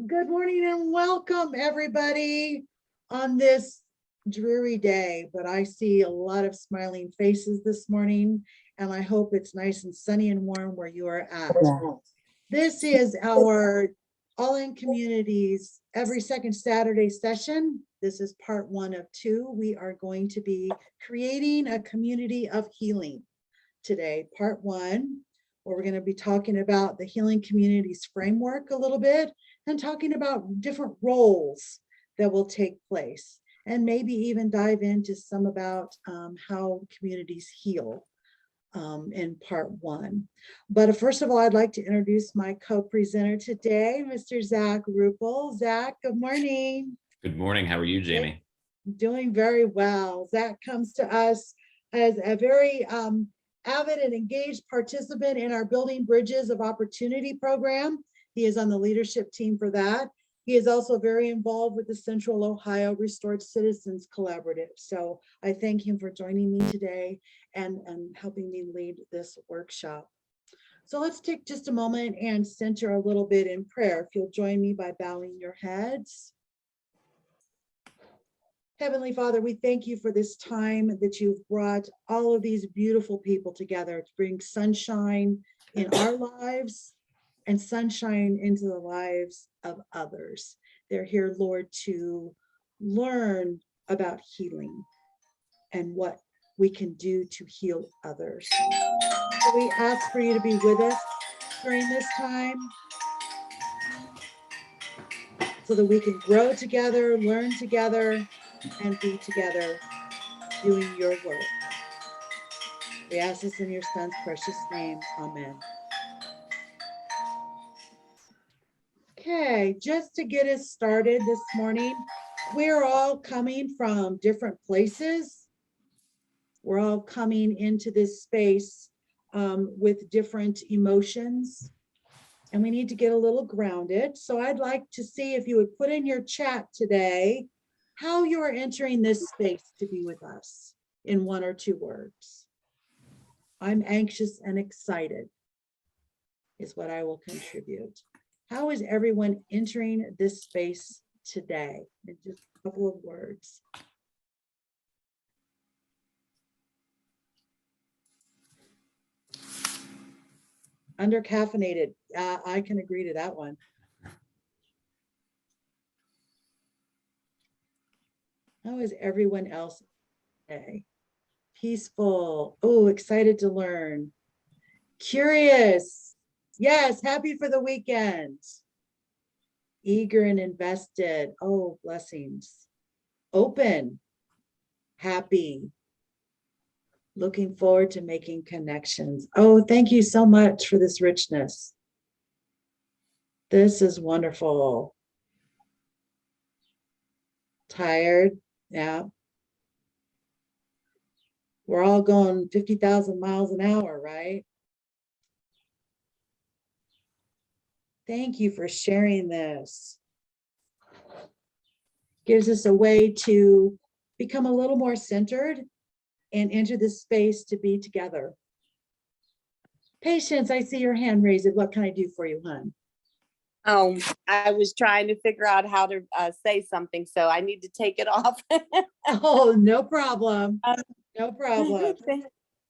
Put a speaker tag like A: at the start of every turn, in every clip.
A: Good morning and welcome everybody on this dreary day, but I see a lot of smiling faces this morning and I hope it's nice and sunny and warm where you are at. This is our All In Communities every second Saturday session. This is part 1 of 2. We are going to be creating a community of healing today, part 1, where we're going to be talking about the healing communities framework a little bit and talking about different roles that will take place and maybe even dive into some about how communities heal in part 1. But first of all, I'd like to introduce my co-presenter today, Mr. Zach Ruppel. Zach, good morning.
B: Good morning. How are you, Jami?
A: Doing very well. Zach comes to us as a very avid and engaged participant in our Building Bridges of Opportunity program. He is on the leadership team for that. He is also very involved with the Central Ohio Restored Citizens Collaborative. So I thank him for joining me today and helping me lead this workshop. So let's take just a moment and center a little bit in prayer. If you'll join me by bowing your heads. Heavenly Father, we thank you for this time that you've brought all of these beautiful people together to bring sunshine in our lives and sunshine into the lives of others. They're here, Lord, to learn about healing and what we can do to heal others. So we ask for you to be with us during this time so that we can grow together, learn together, and be together doing your work. We ask this in your son's precious name. Amen. Okay, just to get us started this morning, we're all coming from different places. We're all coming into this space with different emotions, and we need to get a little grounded. So I'd like to see if you would put in your chat today how you are entering this space to be with us in 1 or 2 words. I'm anxious and excited is what I will contribute. How is everyone entering this space today? In just a couple of words. Under-caffeinated. I can agree to that one. How is everyone else today? Peaceful. Oh, excited to learn. Curious. Yes, happy for the weekend. Eager and invested. Oh, blessings. Open. Happy. Looking forward to making connections. Oh, thank you so much for this richness. This is wonderful. Tired. Yeah. We're all going 50,000 miles an hour, right? Thank you for sharing this. Gives us a way to become a little more centered and enter this space to be together. Patience, I see your hand raised. What can I do for you, hon?
C: I was trying to figure out how to say something, so I need to take it off.
A: Oh, no problem. No problem.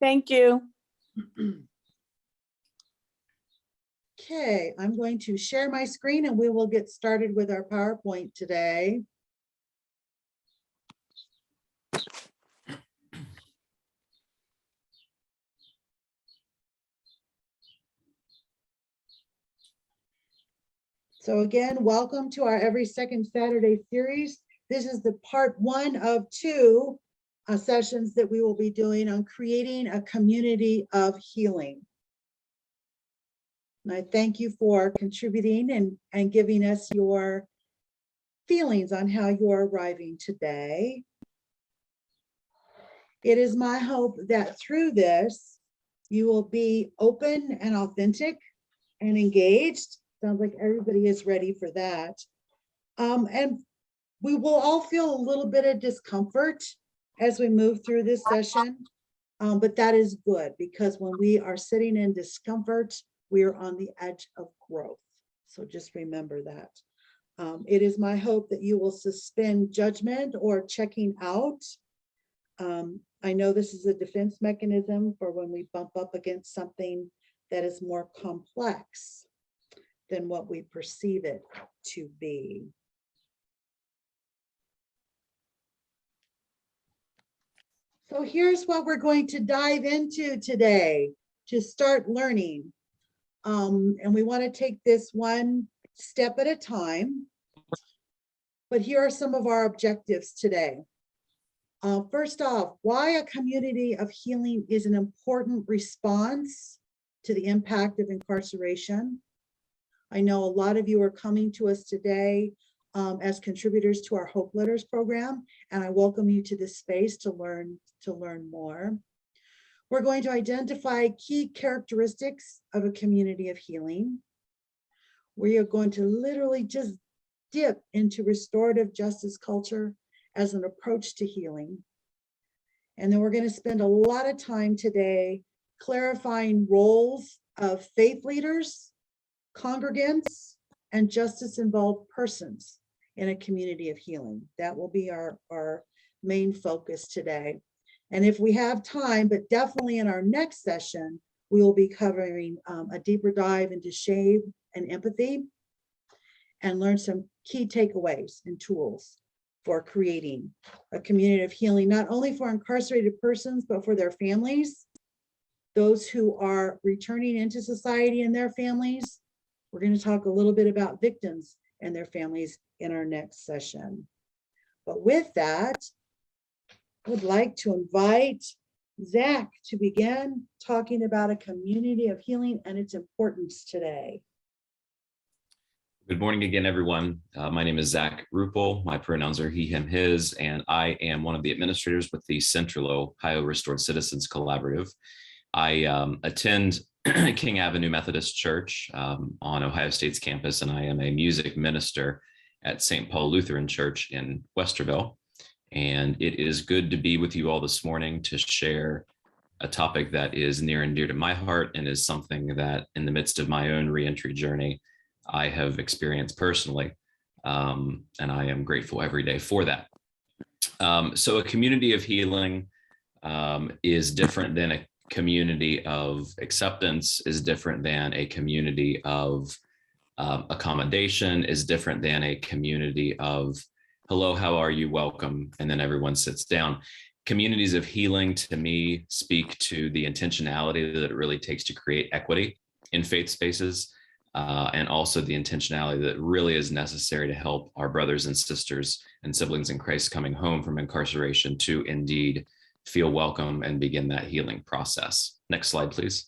C: Thank you.
A: Okay, I'm going to share my screen and we will get started with our PowerPoint today. So again, welcome to our every second Saturday series. This is the part 1 of 2 sessions that we will be doing on creating a community of healing. And I thank you for contributing and giving us your feelings on how you're arriving today. It is my hope that through this, you will be open and authentic and engaged. Sounds like everybody is ready for that. And we will all feel a little bit of discomfort as we move through this session, but that is good because when we are sitting in discomfort, we are on the edge of growth. So just remember that. It is my hope that you will suspend judgment or checking out. I know this is a defense mechanism for when we bump up against something that is more complex than what we perceive it to be. So here's what we're going to dive into today to start learning. And we want to take this one step at a time. But here are some of our objectives today. First off, why a community of healing is an important response to the impact of incarceration. I know a lot of you are coming to us today as contributors to our Hope Letters program, and I welcome you to this space to learn more. We're going to identify key characteristics of a community of healing. We are going to literally just dip into restorative justice culture as an approach to healing. And then we're going to spend a lot of time today clarifying roles of faith leaders, congregants, and justice-involved persons in a community of healing. That will be our main focus today. And if we have time, but definitely in our next session, we will be covering a deeper dive into shame and empathy and learn some key takeaways and tools for creating a community of healing, not only for incarcerated persons, but for their families, those who are returning into society and their families. We're going to talk a little bit about victims and their families in our next session. But with that, I would like to invite Zach to begin talking about a community of healing and its importance today.
B: Good morning again, everyone. My name is Zach Ruppel. My pronouns are he, him, his, and I am one of the administrators with the Central Ohio Restored Citizens Collaborative. I attend King Avenue Methodist Church on Ohio State's campus, and I am a music minister at St. Paul Lutheran Church in Westerville. And it is good to be with you all this morning to share a topic that is near and dear to my heart and is something that in the midst of my own reentry journey, I have experienced personally. And I am grateful every day for that. So a community of healing is different than a community of acceptance, is different than a community of accommodation, is different than a community of hello, how are you, welcome, and then everyone sits down. Communities of healing, to me, speak to the intentionality that it really takes to create equity in faith spaces, and also the intentionality that really is necessary to help our brothers and sisters and siblings in Christ coming home from incarceration to indeed feel welcome and begin that healing process. Next slide, please.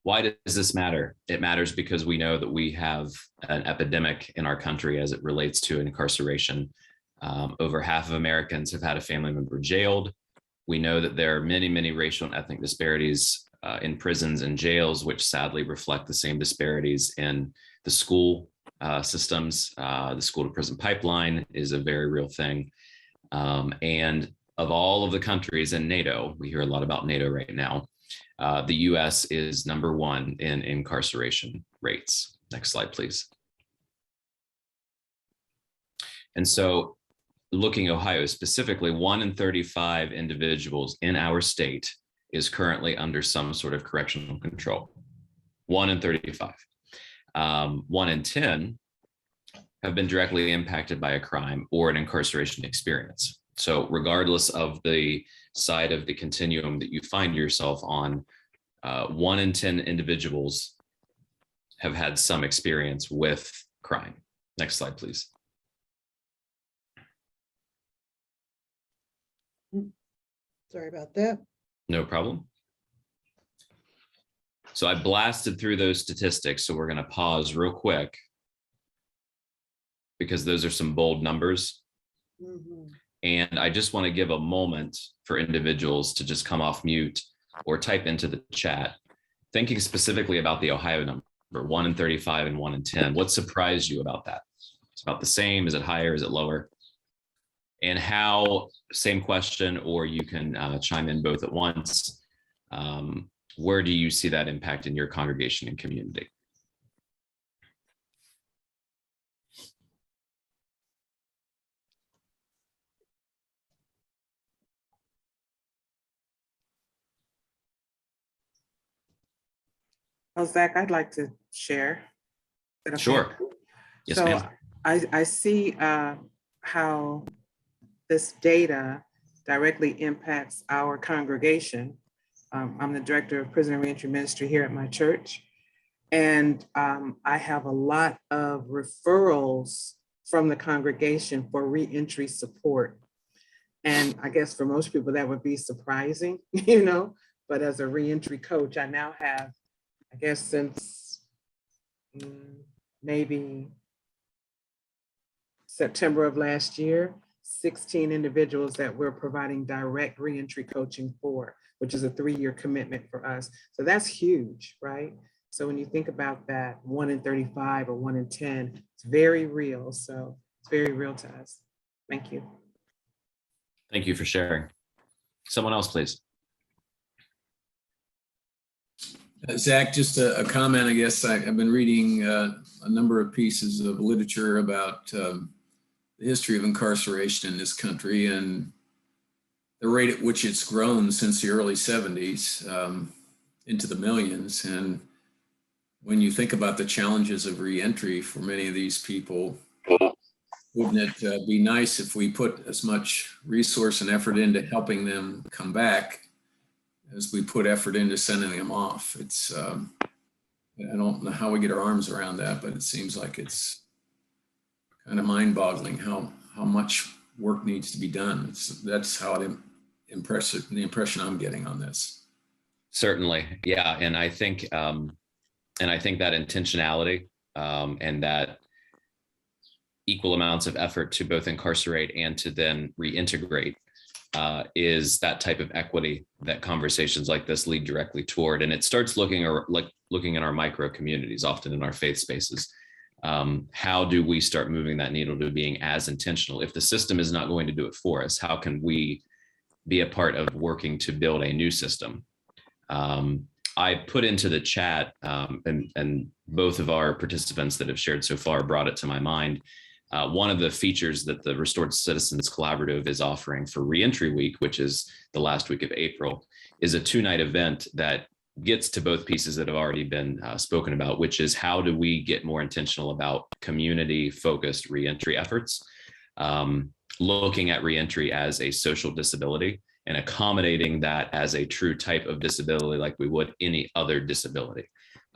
B: Why does this matter? It matters because we know that we have an epidemic in our country as it relates to incarceration. Over half of Americans have had a family member jailed. We know that there are many, many racial and ethnic disparities in prisons and jails, which sadly reflect the same disparities in the school systems. The school to prison pipeline is a very real thing. And of all of the countries in NATO, we hear a lot about NATO right now, the US is number one in incarceration rates. Next slide, please. And so looking Ohio specifically, 1 in 35 individuals in our state is currently under some sort of correctional control. 1 in 35. 1 in 10 have been directly impacted by a crime or an incarceration experience. So regardless of the side of the continuum that you find yourself on, 1 in 10 individuals have had some experience with crime. Next slide, please.
A: Sorry about that.
B: No problem. So I blasted through those statistics, so we're going to pause real quick because those are some bold numbers.
A: Mm-hmm.
B: And I just want to give a moment for individuals to just come off mute or type into the chat, thinking specifically about the Ohio number, 1 in 35 and 1 in 10. What surprised you about that? It's about the same. Is it higher? Is it lower? And how, same question, or you can chime in both at once. Where do you see that impact in your congregation and community?
D: Oh, Zach, I'd like to share. Is that okay?
B: Sure. Yes,
D: So
B: ma'am.
D: I see how this data directly impacts our congregation. I'm the director of prison and reentry ministry here at my church. And I have a lot of referrals from the congregation for reentry support. And I guess for most people that would be surprising, you know, but as a reentry coach, I now have, I guess since maybe September of last year, 16 individuals that we're providing direct reentry coaching for, which is a 3-year commitment for us. So that's huge, right? So when you think about that, 1 in 35 or 1 in 10, it's very real. So it's very real to us. Thank you.
B: Thank you for sharing. Someone else, please.
E: Zach, just a comment, I guess. I've been reading a number of pieces of literature about the history of incarceration in this country and the rate at which it's grown since the early 70s into the millions. And when you think about the challenges of reentry for many of these people, wouldn't it be nice if we put as much resource and effort into helping them come back as we put effort into sending them off? It's, I don't know how we get our arms around that, but it seems like it's kind of mind-boggling how much work needs to be done. That's how the impression I'm getting on this.
B: Certainly, yeah, and I think that intentionality and that equal amounts of effort to both incarcerate and to then reintegrate is that type of equity that conversations like this lead directly toward. And it starts looking in our micro communities, often in our faith spaces. How do we start moving that needle to being as intentional? If the system is not going to do it for us, how can we be a part of working to build a new system? I put into the chat, and both of our participants that have shared so far brought it to my mind. One of the features that the Restored Citizens Collaborative is offering for Reentry Week, which is the last week of April, is a 2-night event that gets to both pieces that have already been spoken about, which is how do we get more intentional about community-focused reentry efforts, looking at reentry as a social disability and accommodating that as a true type of disability like we would any other disability,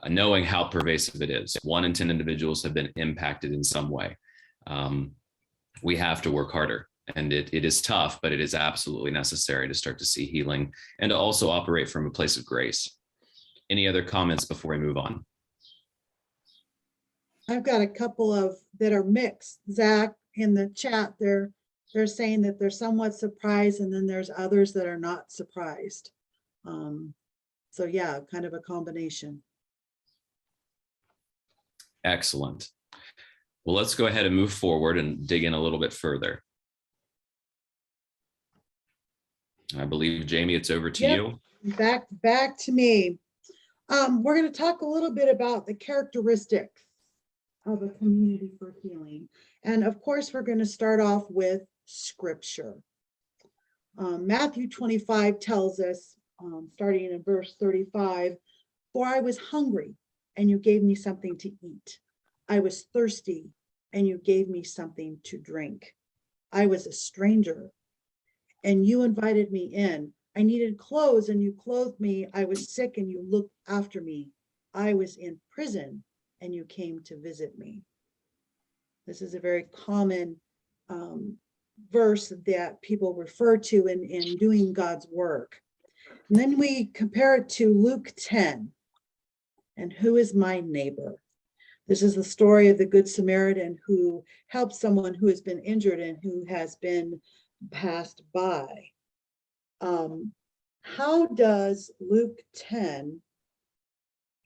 B: knowing how pervasive it is. 1 in 10 individuals have been impacted in some way. We have to work harder, and it is tough, but it is absolutely necessary to start to see healing and to also operate from a place of grace. Any other comments before we move on?
A: I've got a couple of that are mixed. Zach, in the chat, they're saying that they're somewhat surprised, and then there's others that are not surprised. So yeah, kind of a combination.
B: Excellent. Well, let's go ahead and move forward and dig in a little bit further. I believe, Jami, it's over to you.
A: Back to me. We're going to talk a little bit about the characteristics of a community for healing. And of course, we're going to start off with scripture. Matthew 25 tells us, starting in verse 35, "For I was hungry, and you gave me something to eat. I was thirsty, and you gave me something to drink. I was a stranger, and you invited me in. I needed clothes, and you clothed me. I was sick, and you looked after me. I was in prison, and you came to visit me." This is a very common verse that people refer to in doing God's work. And then we compare it to Luke 10. And who is my neighbor? This is the story of the Good Samaritan who helps someone who has been injured and who has been passed by. How does Luke 10,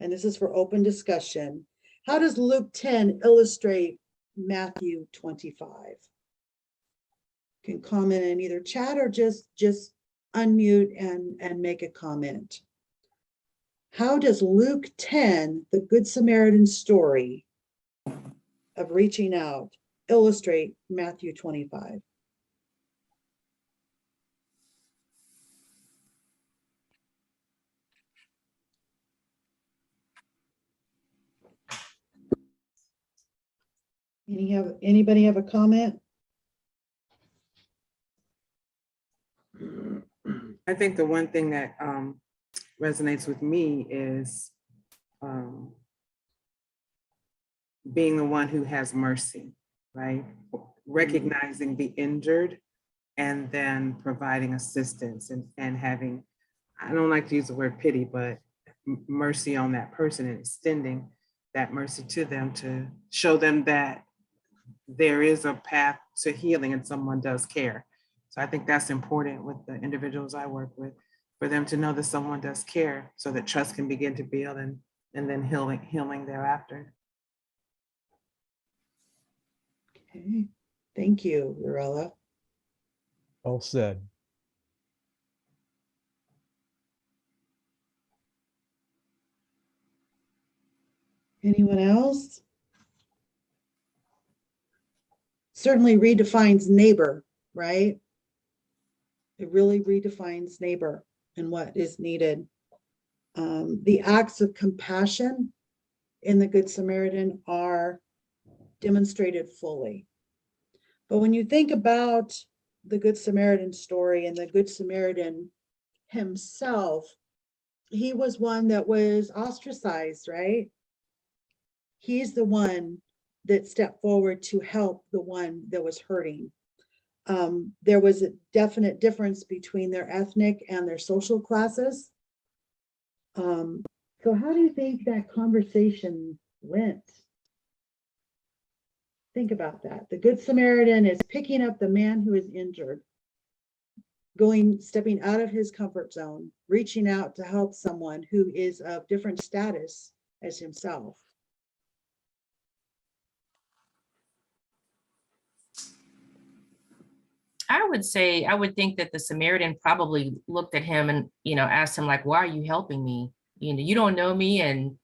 A: and this is for open discussion, how does Luke 10 illustrate Matthew 25? You can comment in either chat or just unmute and make a comment. How does Luke 10, the Good Samaritan story of reaching out, illustrate Matthew 25? Anybody have a comment?
D: I think the one thing that resonates with me is being the one who has mercy, right? Recognizing the injured and then providing assistance and having, I don't like to use the word pity, but mercy on that person and extending that mercy to them to show them that there is a path to healing and someone does care. So I think that's important with the individuals I work with, for them to know that someone does care so that trust can begin to build and then healing thereafter.
A: Okay, thank you, Lorella.
F: Well said.
A: Anyone else? Certainly redefines neighbor, right? It really redefines neighbor and what is needed. The acts of compassion in the Good Samaritan are demonstrated fully. But when you think about the Good Samaritan story and the Good Samaritan himself, he was one that was ostracized, right? He's the one that stepped forward to help the one that was hurting. There was a definite difference between their ethnic and their social classes. So how do you think that conversation went? Think about that. The Good Samaritan is picking up the man who is injured, stepping out of his comfort zone, reaching out to help someone who is of different status as himself.
G: I would say, I would think that the Samaritan probably looked at him and, asked him like, why are you helping me? You don't know me, and,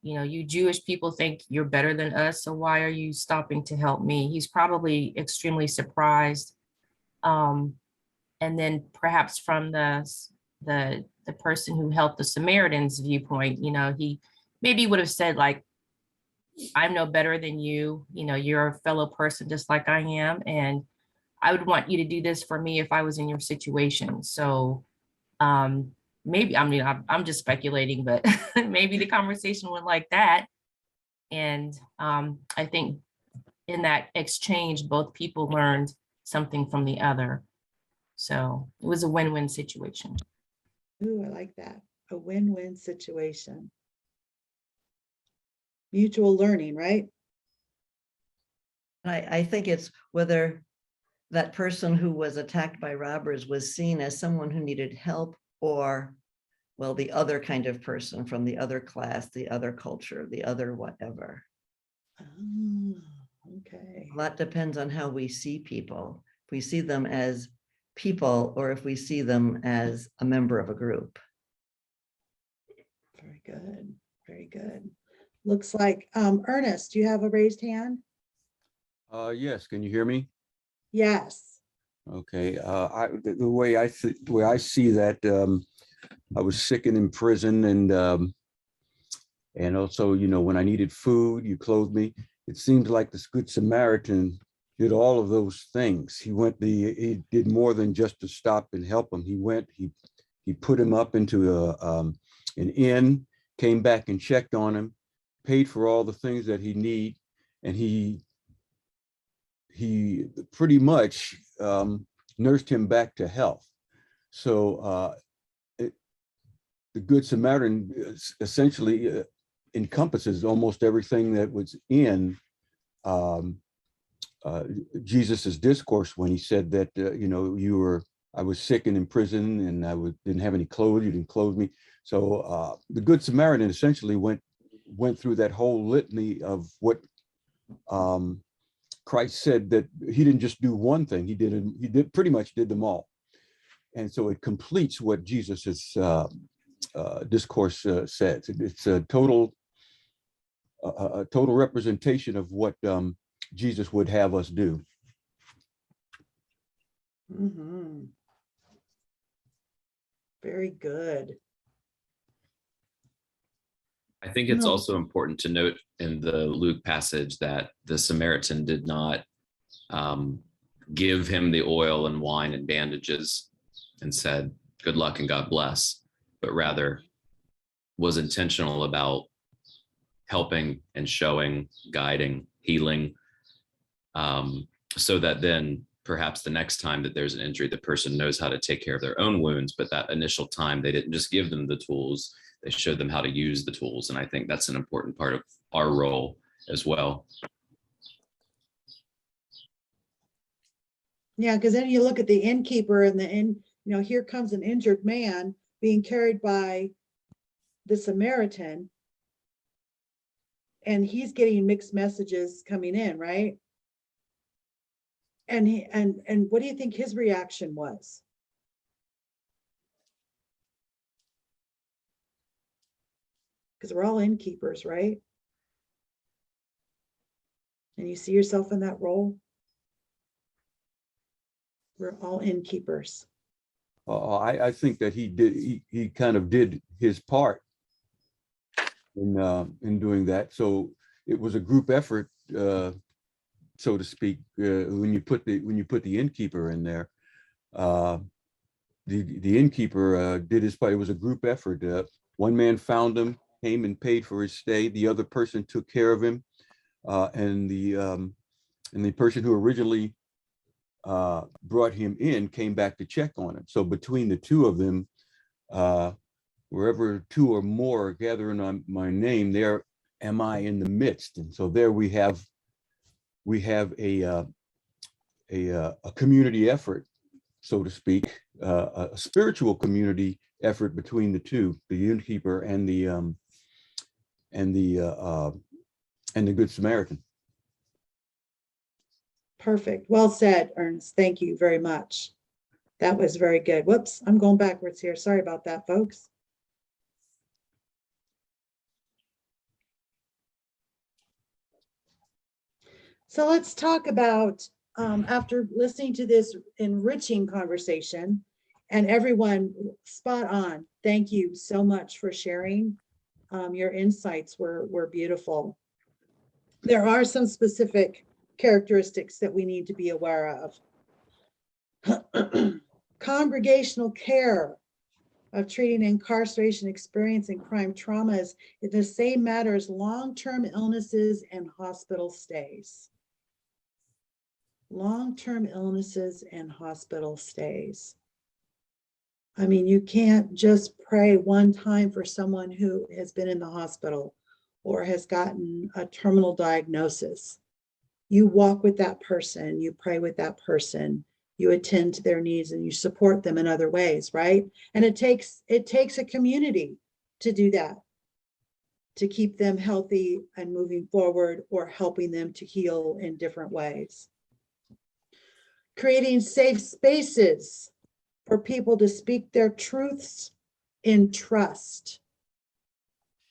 G: you Jewish people think you're better than us. So why are you stopping to help me? He's probably extremely surprised. And then perhaps from the person who helped the Samaritan's viewpoint, he maybe would have said like, I'm no better than you. You're a fellow person just like I am. And I would want you to do this for me if I was in your situation. So maybe, I'm just speculating, but maybe the conversation went like that. And I think in that exchange, both people learned something from the other. So it was a win-win situation.
A: Ooh, I like that. A win-win situation. Mutual learning, right?
H: I think it's whether that person who was attacked by robbers was seen as someone who needed help, or, well, the other kind of person from the other class, the other culture, the other whatever.
A: Oh, okay.
H: A lot depends on how we see people. If we see them as people, or if we see them as a member of a group.
A: Very good. Very good. Looks like Ernest, do you have a raised hand?
I: Yes, can you hear me?
A: Yes.
I: Okay, the way I see that, I was sick and in prison, and also, when I needed food, you clothed me. It seems like this Good Samaritan did all of those things. He did more than just to stop and help him. He put him up into an inn, came back and checked on him, paid for all the things that he need, and he pretty much nursed him back to health. So the Good Samaritan essentially encompasses almost everything that was in Jesus's discourse when he said that, I was sick and in prison, and didn't have any clothes, you didn't clothe me. So the Good Samaritan essentially went through that whole litany of what Christ said, that he didn't just do one thing, he pretty much did them all. And so it completes what Jesus's discourse says. It's a total representation of what Jesus would have us do.
A: Mm-hmm. Very good.
B: I think it's
A: No.
B: also important to note in the Luke passage that the Samaritan did not give him the oil and wine and bandages and said, good luck and God bless, but rather was intentional about helping and showing, guiding, healing, so that then perhaps the next time that there's an injury, the person knows how to take care of their own wounds. But that initial time, they didn't just give them the tools, they showed them how to use the tools. And I think that's an important part of our role as well.
A: Yeah, because then you look at the innkeeper and here comes an injured man being carried by the Samaritan. And he's getting mixed messages coming in, right? And what do you think his reaction was? Because we're all innkeepers, right? And you see yourself in that role? We're all innkeepers.
I: I think that he kind of did his part in doing that. So it was a group effort, so to speak, when you put the innkeeper in there. The innkeeper did his part. It was a group effort. One man found him, came and paid for his stay. The other person took care of him, and the person who originally brought him in came back to check on him. So between the two of them, wherever two or more are gathering on my name, there am I in the midst. And so there we have a community effort, so to speak, a spiritual community effort between the two, the innkeeper and the Good Samaritan.
A: Perfect. Well said, Ernest. Thank you very much. That was very good. Whoops, I'm going backwards here. Sorry about that, folks. So let's talk about, after listening to this enriching conversation, and everyone spot on. Thank you so much for sharing. Your insights were beautiful. There are some specific characteristics that we need to be aware of. Congregational care of treating incarceration, experiencing crime traumas in the same matter as long-term illnesses and hospital stays. Long-term illnesses and hospital stays. I mean, you can't just pray one time for someone who has been in the hospital or has gotten a terminal diagnosis. You walk with that person, you pray with that person, you attend to their needs, and you support them in other ways, right? And it takes a community to do that, to keep them healthy and moving forward, or helping them to heal in different ways. Creating safe spaces for people to speak their truths in trust.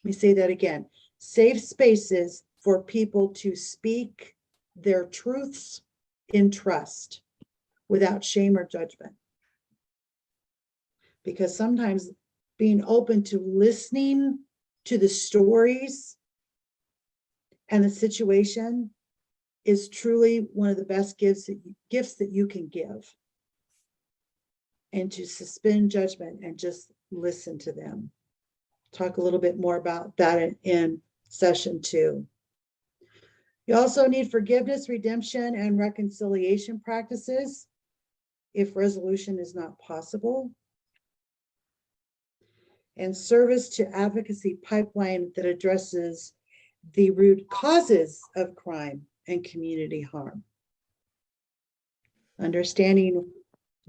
A: Let me say that again. Safe spaces for people to speak their truths in trust without shame or judgment. Because sometimes being open to listening to the stories and the situation is truly one of the best gifts that you can give. And to suspend judgment and just listen to them. Talk a little bit more about that in session 2. You also need forgiveness, redemption, and reconciliation practices if resolution is not possible. And service to advocacy pipeline that addresses the root causes of crime and community harm. Understanding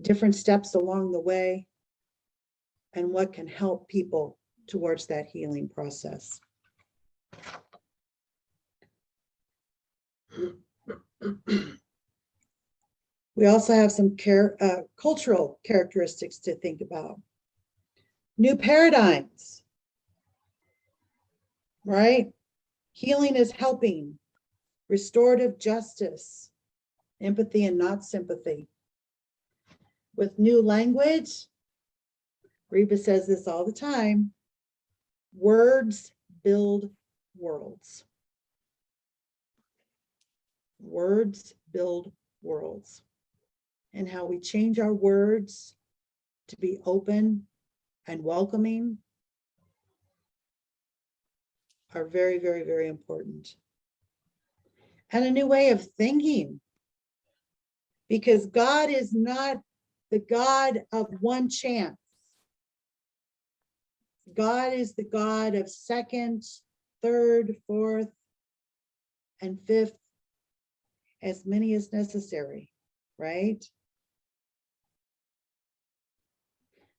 A: different steps along the way and what can help people towards that healing process. We also have some cultural characteristics to think about. New paradigms, right? Healing is helping, restorative justice, empathy and not sympathy. With new language, Reba says this all the time, words build worlds. Words build worlds. And how we change our words to be open and welcoming are very, very, very important. And a new way of thinking, because God is not the God of one chance. God is the God of second, third, fourth, and fifth, as many as necessary, right?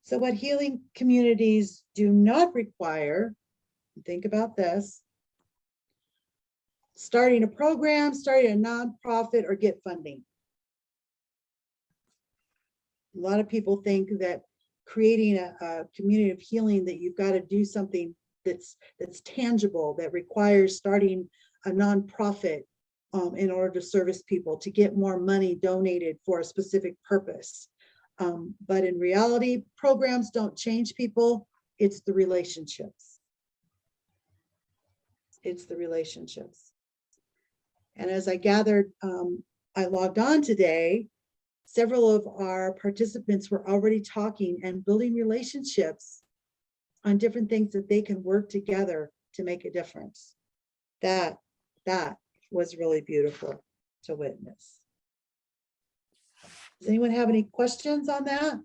A: So what healing communities do not require, think about this, starting a program, starting a nonprofit, or get funding. A lot of people think that creating a community of healing, that you've got to do something that's tangible, that requires starting a nonprofit in order to service people, to get more money donated for a specific purpose. But in reality, programs don't change people. It's the relationships. It's the relationships. And as I gathered, I logged on today, several of our participants were already talking and building relationships on different things that they can work together to make a difference. That was really beautiful to witness. Does anyone have any questions on that?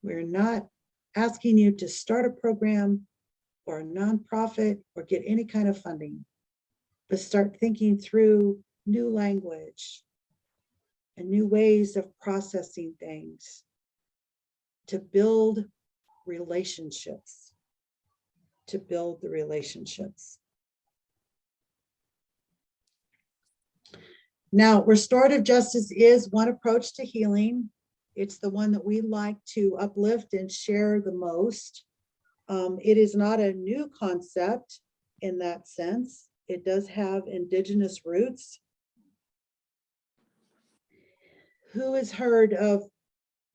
A: We're not asking you to start a program or a nonprofit or get any kind of funding, but start thinking through new language and new ways of processing things to build relationships, to build the relationships. Now, restorative justice is one approach to healing. It's the one that we like to uplift and share the most. It is not a new concept in that sense. It does have indigenous roots. Who has heard of,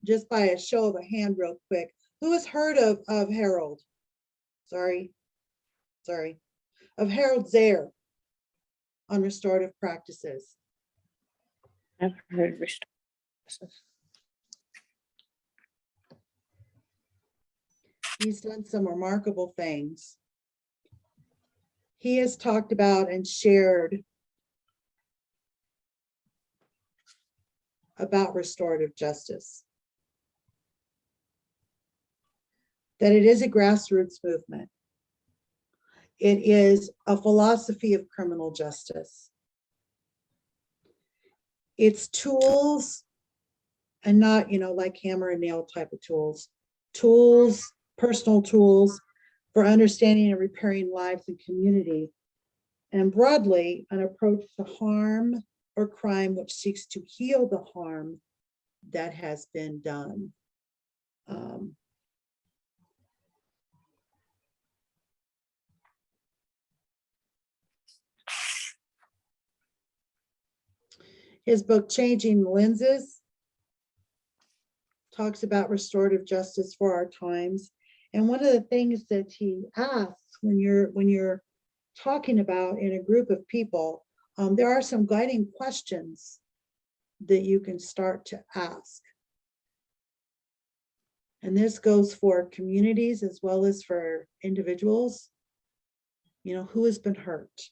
A: just by a show of a hand real quick, who has heard of Harold? Sorry. Of Harold Zaire on restorative practices?
C: I've heard restorative.
A: He's done some remarkable things. He has talked about and shared about restorative justice, that it is a grassroots movement. It is a philosophy of criminal justice. It's tools, and not, like hammer and nail type of tools. Tools, personal tools for understanding and repairing lives and community. And broadly, an approach to harm or crime which seeks to heal the harm that has been done. His book, Changing Lenses, talks about restorative justice for our times. And one of the things that he asks when you're talking about in a group of people, there are some guiding questions that you can start to ask. And this goes for communities as well as for individuals. Who has been hurt?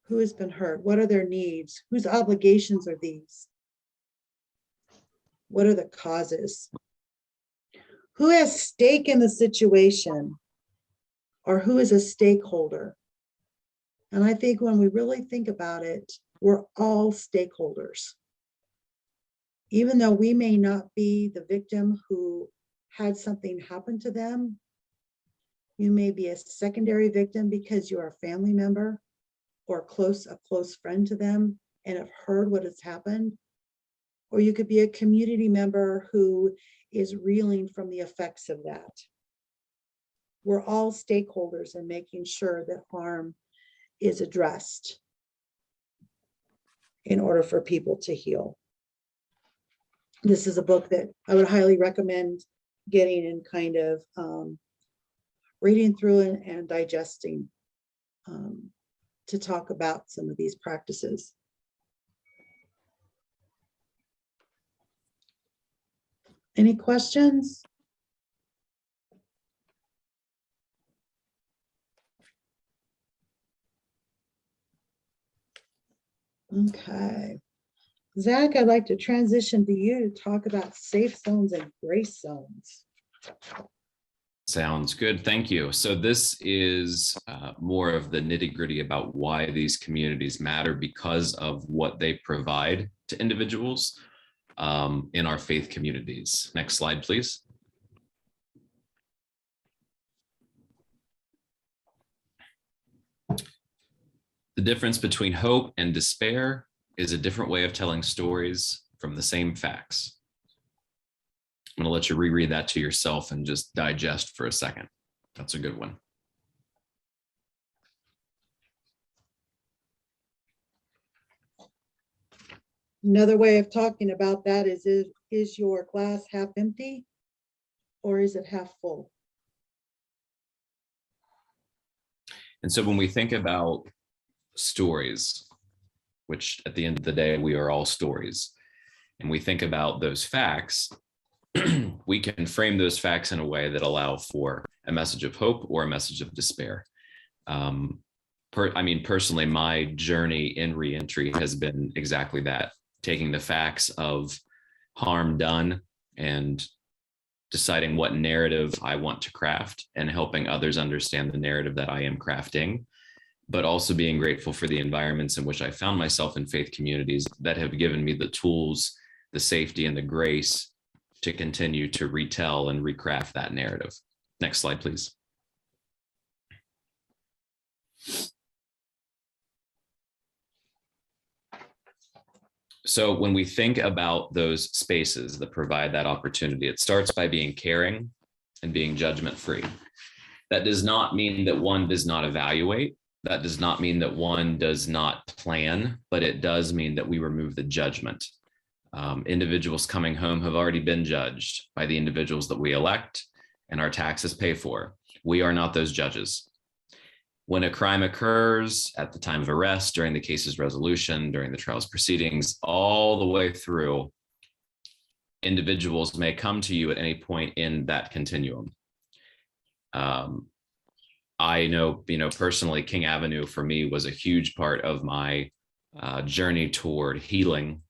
A: Who has been hurt? What are their needs? Whose obligations are these? What are the causes? Who has stake in the situation? Or who is a stakeholder? And I think when we really think about it, we're all stakeholders. Even though we may not be the victim who had something happen to them, you may be a secondary victim because you're a family member or a close friend to them and have heard what has happened. Or you could be a community member who is reeling from the effects of that. We're all stakeholders in making sure that harm is addressed in order for people to heal. this is a book that I would highly recommend getting and kind of reading through and digesting to talk about some of these practices. Any questions? Okay. Zach, I'd like to transition to you to talk about safe zones and grace zones.
B: Sounds good. Thank you. So this is more of the nitty gritty about why these communities matter because of what they provide to individuals in our faith communities. Next slide, please. The difference between hope and despair is a different way of telling stories from the same facts. I'm going to let you reread that to yourself and just digest for a second. That's a good one.
A: Another way of talking about that is your glass half empty or is it half full?
B: And so when we think about stories, which at the end of the day, we are all stories, and we think about those facts, we can frame those facts in a way that allow for a message of hope or a message of despair. Personally, my journey in reentry has been exactly that, taking the facts of harm done and deciding what narrative I want to craft and helping others understand the narrative that I am crafting, but also being grateful for the environments in which I found myself in faith communities that have given me the tools, the safety, and the grace to continue to retell and recraft that narrative. Next slide, please. So when we think about those spaces that provide that opportunity, it starts by being caring and being judgment-free. That does not mean that one does not evaluate. That does not mean that one does not plan, but it does mean that we remove the judgment. Individuals coming home have already been judged by the individuals that we elect and our taxes pay for. We are not those judges. When a crime occurs at the time of arrest, during the case's resolution, during the trial's proceedings, all the way through, individuals may come to you at any point in that continuum. I know, personally, King Avenue for me was a huge part of my journey toward healing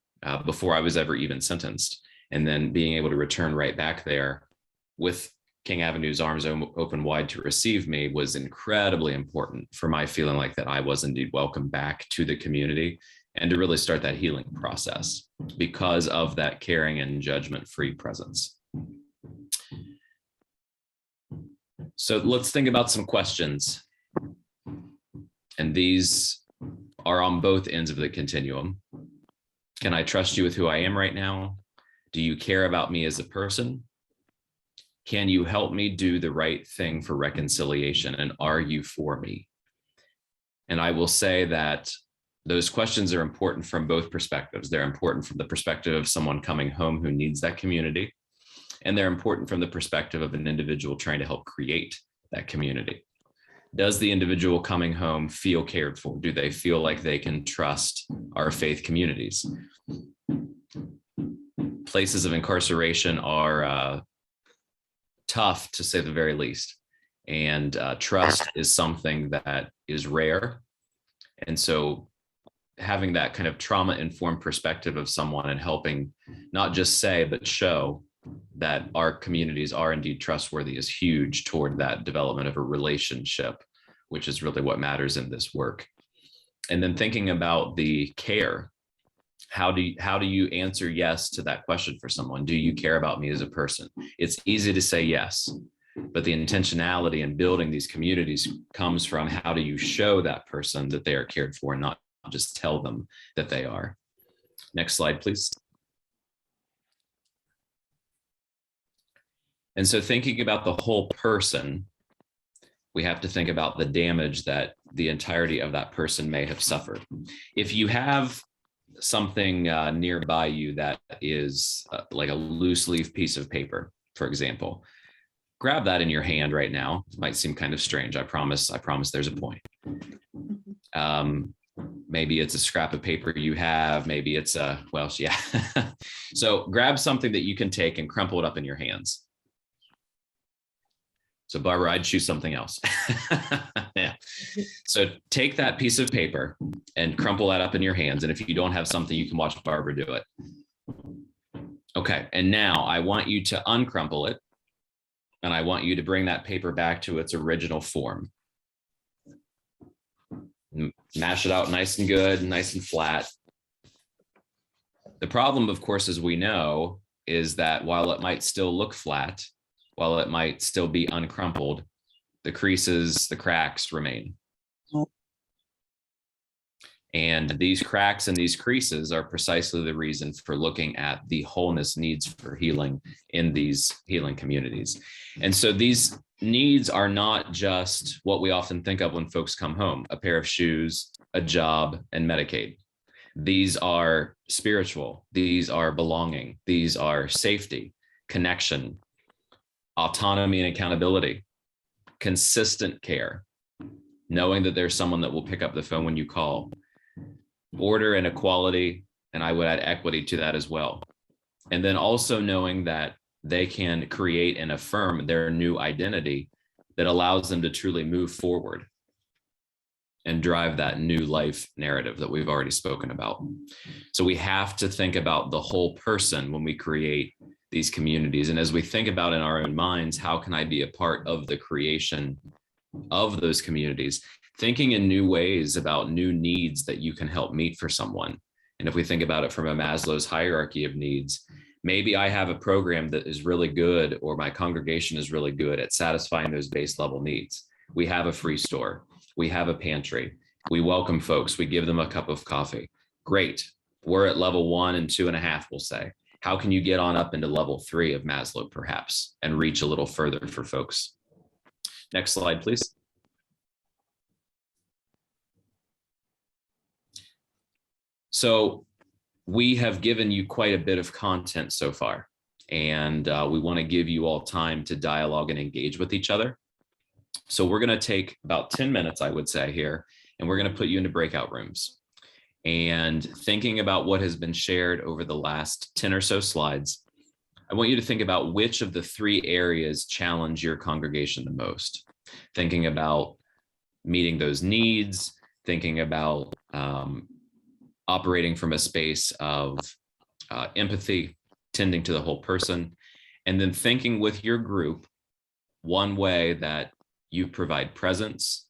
B: before I was ever even sentenced. And then being able to return right back there with King Avenue's arms open wide to receive me was incredibly important for my feeling like that I was indeed welcome back to the community and to really start that healing process because of that caring and judgment-free presence. So let's think about some questions. And these are on both ends of the continuum. Can I trust you with who I am right now? Do you care about me as a person? Can you help me do the right thing for reconciliation? And are you for me? And I will say that those questions are important from both perspectives. They're important from the perspective of someone coming home who needs that community. And they're important from the perspective of an individual trying to help create that community. Does the individual coming home feel cared for? Do they feel like they can trust our faith communities? Places of incarceration are tough, to say the very least. And trust is something that is rare. And so having that kind of trauma-informed perspective of someone and helping not just say, but show that our communities are indeed trustworthy is huge toward that development of a relationship, which is really what matters in this work. And then thinking about the care, how do you answer yes to that question for someone? Do you care about me as a person? It's easy to say yes, but the intentionality in building these communities comes from how do you show that person that they are cared for and not just tell them that they are. Next slide, please. And so thinking about the whole person, we have to think about the damage that the entirety of that person may have suffered. If you have something nearby you that is like a loose leaf piece of paper, for example. Grab that in your hand right now. It might seem kind of strange. I promise there's a point. Maybe it's a scrap of paper you have, maybe it's a, well, yeah. So grab something that you can take and crumple it up in your hands. So Barbara, I'd choose something else. Yeah. So take that piece of paper and crumple that up in your hands. And if you don't have something, you can watch Barbara do it. Okay. And now I want you to uncrumple it. And I want you to bring that paper back to its original form. Mash it out nice and good, nice and flat. The problem, of course, as we know, is that while it might still look flat, while it might still be uncrumpled, the creases, the cracks remain. And these cracks and these creases are precisely the reason for looking at the wholeness needs for healing in these healing communities. And so these needs are not just what we often think of when folks come home, a pair of shoes, a job, and Medicaid. These are spiritual, these are belonging, these are safety, connection, autonomy and accountability, consistent care, knowing that there's someone that will pick up the phone when you call, order and equality, and I would add equity to that as well. And then also knowing that they can create and affirm their new identity that allows them to truly move forward and drive that new life narrative that we've already spoken about. So we have to think about the whole person when we create these communities. And as we think about in our own minds, how can I be a part of the creation of those communities? Thinking in new ways about new needs that you can help meet for someone. And if we think about it from a Maslow's hierarchy of needs, maybe I have a program that is really good, or my congregation is really good at satisfying those base level needs. We have a free store. We have a pantry. We welcome folks. We give them a cup of coffee. Great. We're at level 1 and 2.5, we'll say. How can you get on up into level 3 of Maslow, perhaps, and reach a little further for folks? Next slide, please. So we have given you quite a bit of content so far, and we want to give you all time to dialogue and engage with each other. So we're going to take about 10 minutes, I would say, here, and we're going to put you into breakout rooms. And thinking about what has been shared over the last 10 or so slides, I want you to think about which of the 3 areas challenge your congregation the most. Thinking about meeting those needs, thinking about operating from a space of empathy, tending to the whole person, and then thinking with your group one way that you provide presence,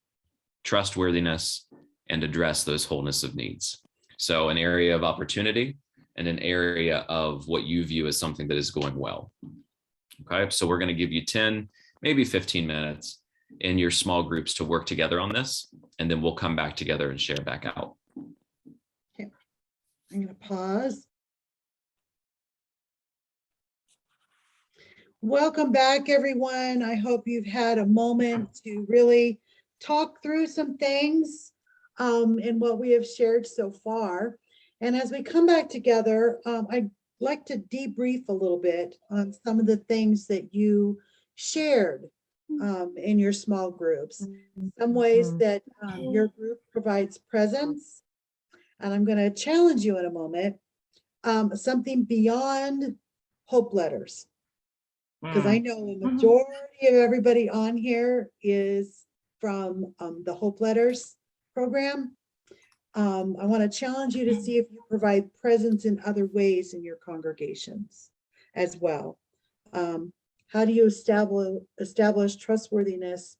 B: trustworthiness, and address those wholeness of needs. So an area of opportunity and an area of what you view as something that is going well. Okay, so we're going to give you 10, maybe 15 minutes in your small groups to work together on this, and then we'll come back together and share back out.
A: Okay, I'm going to pause. Welcome back, everyone. I hope you've had a moment to really talk through some things in what we have shared so far. And as we come back together, I'd like to debrief a little bit on some of the things that you shared in your small groups. Some ways that your group provides presence. And I'm going to challenge you in a moment, something beyond hope letters. Because I know the majority of everybody on here is from the Hope Letters program. I want to challenge you to see if you provide presence in other ways in your congregations as well. How do you establish trustworthiness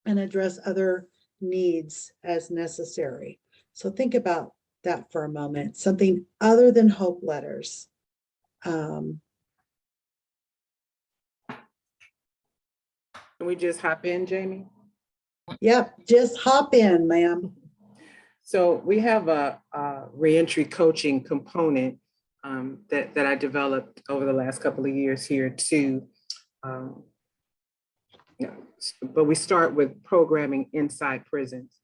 A: and address other needs as necessary? So think about that for a moment, something other than Hope Letters.
D: Can we just hop in, Jami?
A: Yep, just hop in, ma'am.
D: So we have a reentry coaching component that I developed over the last couple of years here too. But we start with programming inside prisons.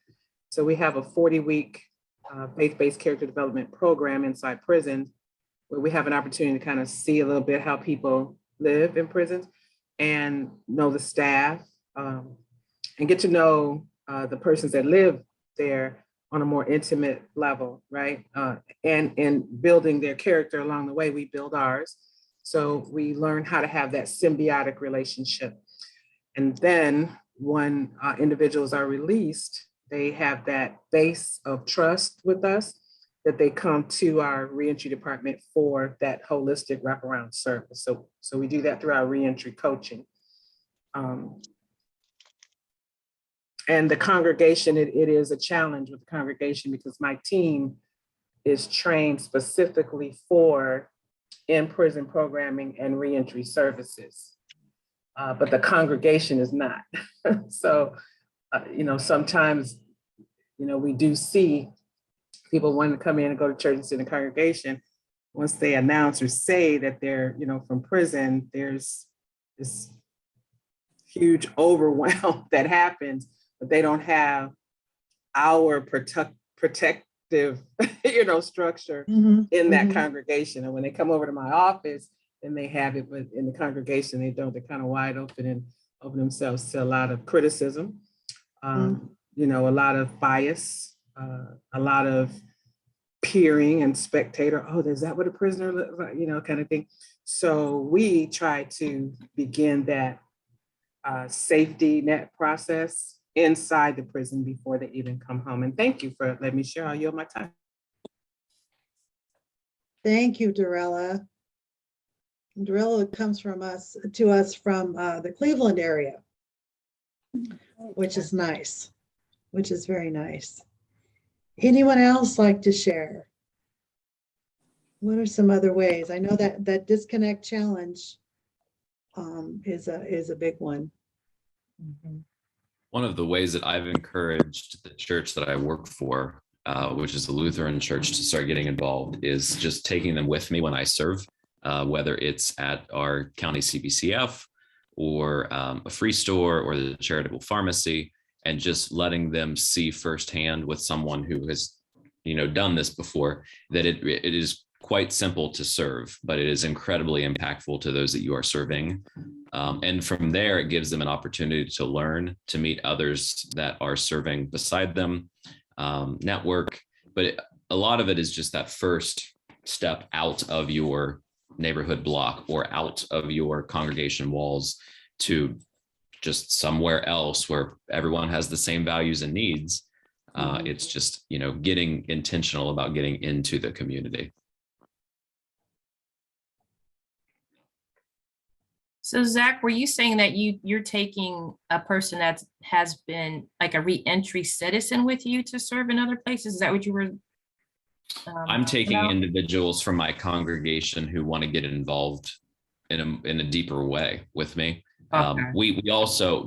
D: So we have a 40-week faith-based character development program inside prisons, where we have an opportunity to kind of see a little bit how people live in prisons and know the staff, and get to know the persons that live there on a more intimate level, right? And building their character along the way, we build ours. So we learn how to have that symbiotic relationship. And then when individuals are released, they have that base of trust with us that they come to our reentry department for that holistic wraparound service. So we do that through our reentry coaching. And the congregation, it is a challenge with the congregation because my team is trained specifically for in-prison programming and reentry services. But the congregation is not. So, sometimes, we do see people wanting to come in and go to church and sit in the congregation. Once they announce or say that they're, from prison, there's this huge overwhelm that happens, but they don't have our protective, structure in that congregation. And when they come over to my office, then they have it, but in the congregation, they don't. They're kind of wide open and open themselves to a lot of criticism, a lot of bias, a lot of peering and spectator. Oh, is that what a prisoner looks like? Kind of thing. So we try to begin that safety net process inside the prison before they even come home. And thank you for letting me share. I'll yield my time.
A: Thank you, Dorella. Dorella comes to us from the Cleveland area, which is nice, which is very nice. Anyone else like to share? What are some other ways? I know that disconnect challenge is a big one.
B: One of the ways that I've encouraged the church that I work for, which is the Lutheran church, to start getting involved is just taking them with me when I serve, whether it's at our county CBCF or a free store or the charitable pharmacy, and just letting them see firsthand with someone who has, done this before, that it is quite simple to serve, but it is incredibly impactful to those that you are serving. And from there, it gives them an opportunity to learn, to meet others that are serving beside them, network. But a lot of it is just that first step out of your neighborhood block or out of your congregation walls to just somewhere else where everyone has the same values and needs. It's just, getting intentional about getting into the community.
G: So Zach, were you saying that you're taking a person that has been like a reentry citizen with you to serve in other places? Is that what you were?
B: I'm taking individuals from my congregation who want to get involved in a deeper way with me.
G: Okay.
B: We also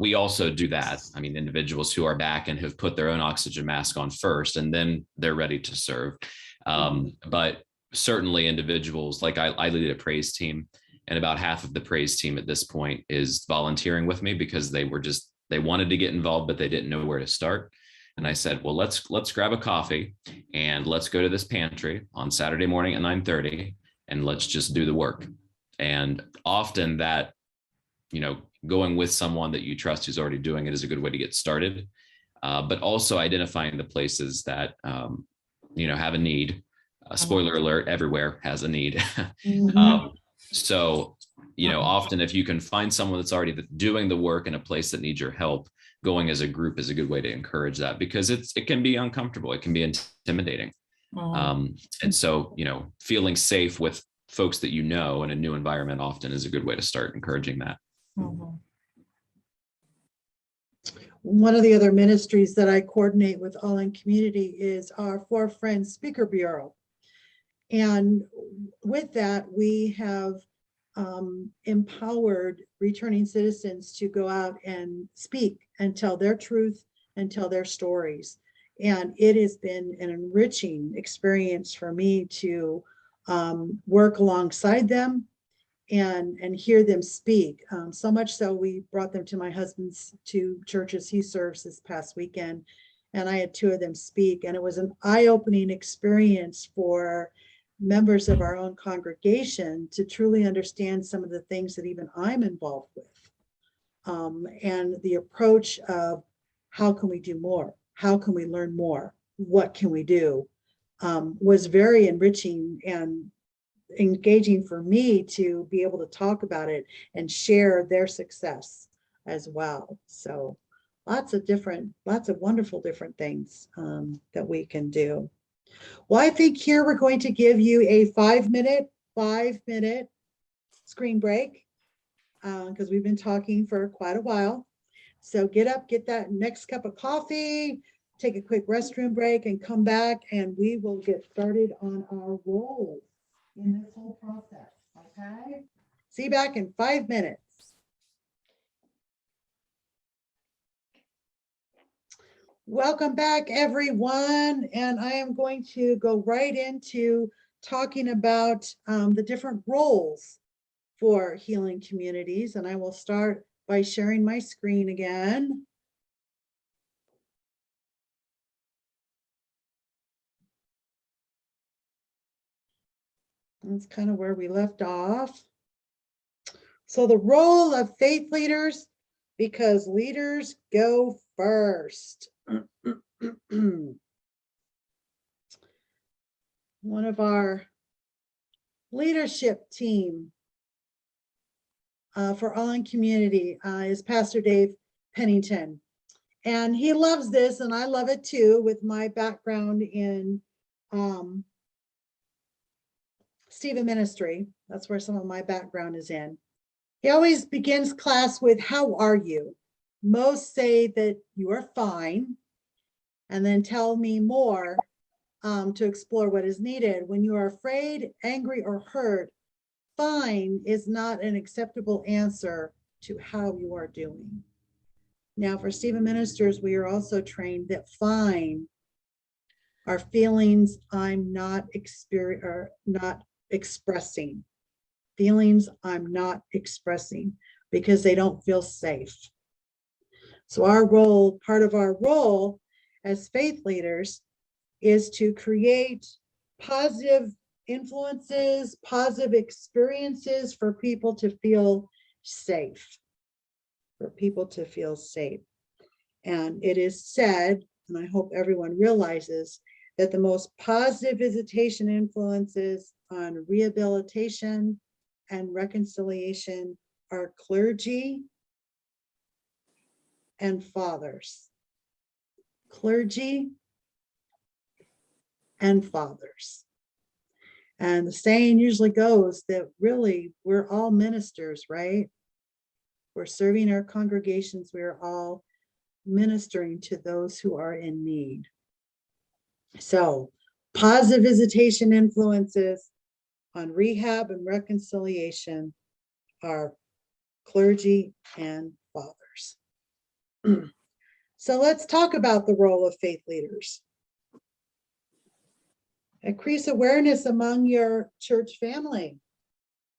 B: do that. I mean, individuals who are back and have put their own oxygen mask on first, and then they're ready to serve. But certainly individuals, like I lead a praise team, and about half of the praise team at this point is volunteering with me because they wanted to get involved, but they didn't know where to start. And I said, well, let's grab a coffee and let's go to this pantry on Saturday morning at 9:30 and let's just do the work. And often that, going with someone that you trust who's already doing it is a good way to get started. But also identifying the places that, have a need. Spoiler alert, everywhere has a need. So, often if you can find someone that's already doing the work in a place that needs your help, going as a group is a good way to encourage that, because it can be uncomfortable. It can be intimidating. And so, feeling safe with folks that in a new environment often is a good way to start encouraging that.
A: One of the other ministries that I coordinate with All in Community is our For Friends Speaker Bureau. And with that, we have empowered returning citizens to go out and speak and tell their truth and tell their stories. And it has been an enriching experience for me to work alongside them and hear them speak. So much so we brought them to my husband's two churches he serves this past weekend. and I had two of them speak, and it was an eye-opening experience for members of our own congregation to truly understand some of the things that even I'm involved with. And the approach of how can we do more? How can we learn more? What can we do? Was very enriching and engaging for me to be able to talk about it and share their success as well. So lots of wonderful different things that we can do. Well, I think here we're going to give you a 5-minute screen break because we've been talking for quite a while. So get up, get that next cup of coffee, take a quick restroom break, and come back, and we will get started on our roles in this whole process, okay? See you back in 5 minutes. Welcome back, everyone. And I am going to go right into talking about the different roles for healing communities. And I will start by sharing my screen again. That's kind of where we left off. So the role of faith leaders, because leaders go first. One of our leadership team for All in Community is Pastor Dave Pennington. And he loves this, and I love it too, with my background in Stephen ministry. That's where some of my background is in. He always begins class with, how are you? Most say that you are fine, and then tell me more to explore what is needed. When you are afraid, angry, or hurt, fine is not an acceptable answer to how you are doing. Now, for Stephen ministers, we are also trained that fine are feelings I'm not expressing. Feelings I'm not expressing because they don't feel safe. So our role, part of our role as faith leaders, is to create positive influences, positive experiences for people to feel safe. And it is said, and I hope everyone realizes, that the most positive visitation influences on rehabilitation and reconciliation are clergy and fathers. Clergy and fathers. And the saying usually goes that really we're all ministers, right? We're serving our congregations. We're all ministering to those who are in need. So positive visitation influences on rehab and reconciliation are clergy and fathers. So let's talk about the role of faith leaders. Increase awareness among your church family.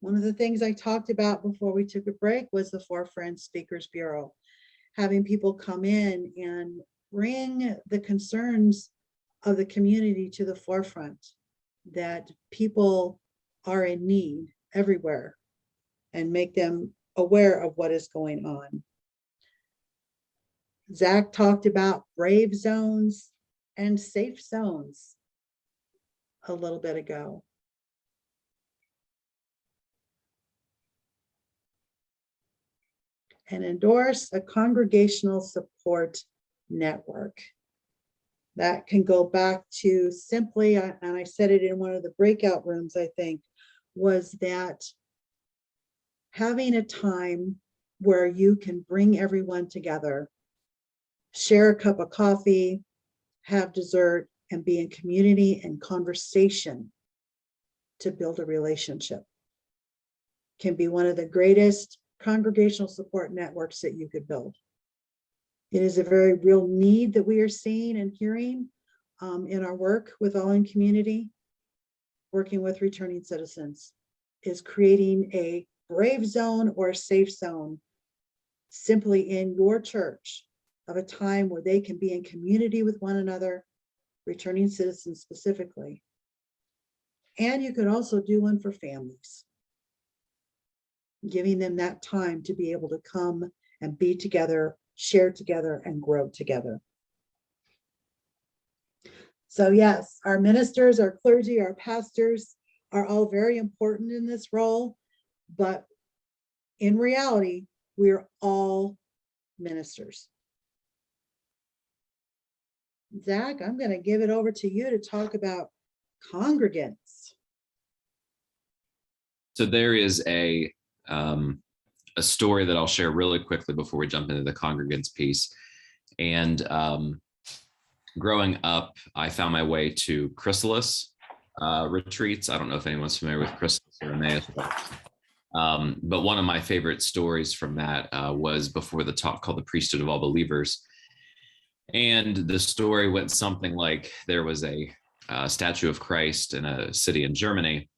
A: One of the things I talked about before we took a break was the Forefront Speakers Bureau, having people come in and bring the concerns of the community to the forefront, that people are in need everywhere, and make them aware of what is going on. Zach talked about brave zones and safe zones a little bit ago. And endorse a congregational support network. That can go back to simply, and I said it in one of the breakout rooms, I think, was that having a time where you can bring everyone together, share a cup of coffee, have dessert, and be in community and conversation to build a relationship can be one of the greatest congregational support networks that you could build. It is a very real need that we are seeing and hearing in our work with All in Community, working with returning citizens, is creating a brave zone or a safe zone simply in your church of a time where they can be in community with one another, returning citizens specifically. And you could also do one for families, giving them that time to be able to come and be together, share together, and grow together. So yes, our ministers, our clergy, our pastors are all very important in this role, but in reality, we're all ministers. Zach, I'm going to give it over to you to talk about congregants.
B: So there is a story that I'll share really quickly before we jump into the congregants piece. And growing up, I found my way to chrysalis retreats. I don't know if anyone's familiar with chrysalis or Emmaus, but one of my favorite stories from that was before the talk called The Priesthood of All Believers. And the story went something like there was a statue of Christ in a city in Germany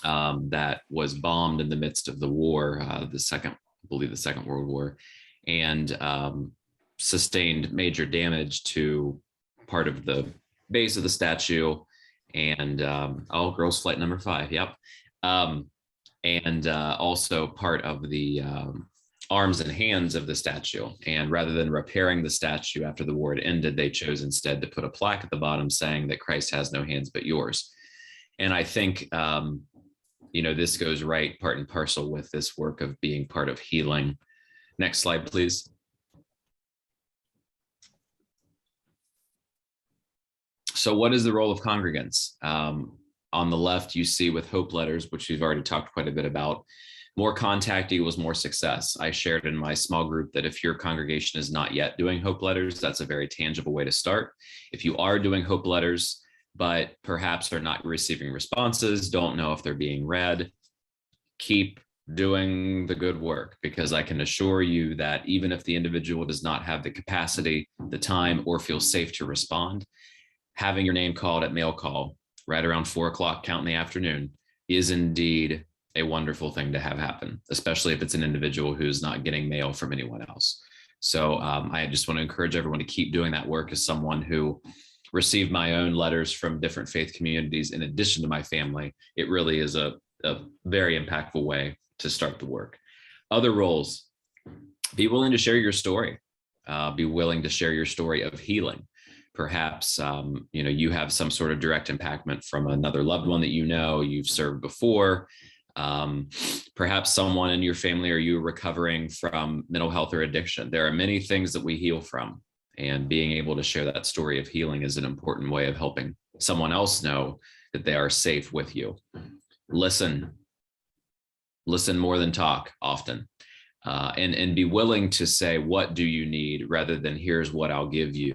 B: that was bombed in the midst of the war, the Second World War, and sustained major damage to part of the base of the statue. And gross flight number 5, yep. And also part of the arms and hands of the statue. And rather than repairing the statue after the war had ended, they chose instead to put a plaque at the bottom saying that Christ has no hands but yours. And I think, this goes right part and parcel with this work of being part of healing. Next slide, please. So what is the role of congregants? On the left, you see with hope letters, which we've already talked quite a bit about, more contact equals more success. I shared in my small group that if your congregation is not yet doing hope letters, that's a very tangible way to start. If you are doing hope letters, but perhaps are not receiving responses, don't know if they're being read, keep doing the good work, because I can assure you that even if the individual does not have the capacity, the time, or feel safe to respond, having your name called at mail call right around 4 o'clock count in the afternoon is indeed a wonderful thing to have happen, especially if it's an individual who's not getting mail from anyone else. So I just want to encourage everyone to keep doing that work. As someone who received my own letters from different faith communities in addition to my family, it really is a very impactful way to start the work. Other roles: be willing to share your story. Be willing to share your story of healing. Perhaps you have some sort of direct impactment from another loved one that you've served before. Perhaps someone in your family or you recovering from mental health or addiction. There are many things that we heal from, and being able to share that story of healing is an important way of helping someone else know that they are safe with you. Listen more than talk often, and be willing to say, what do you need, rather than here's what I'll give you.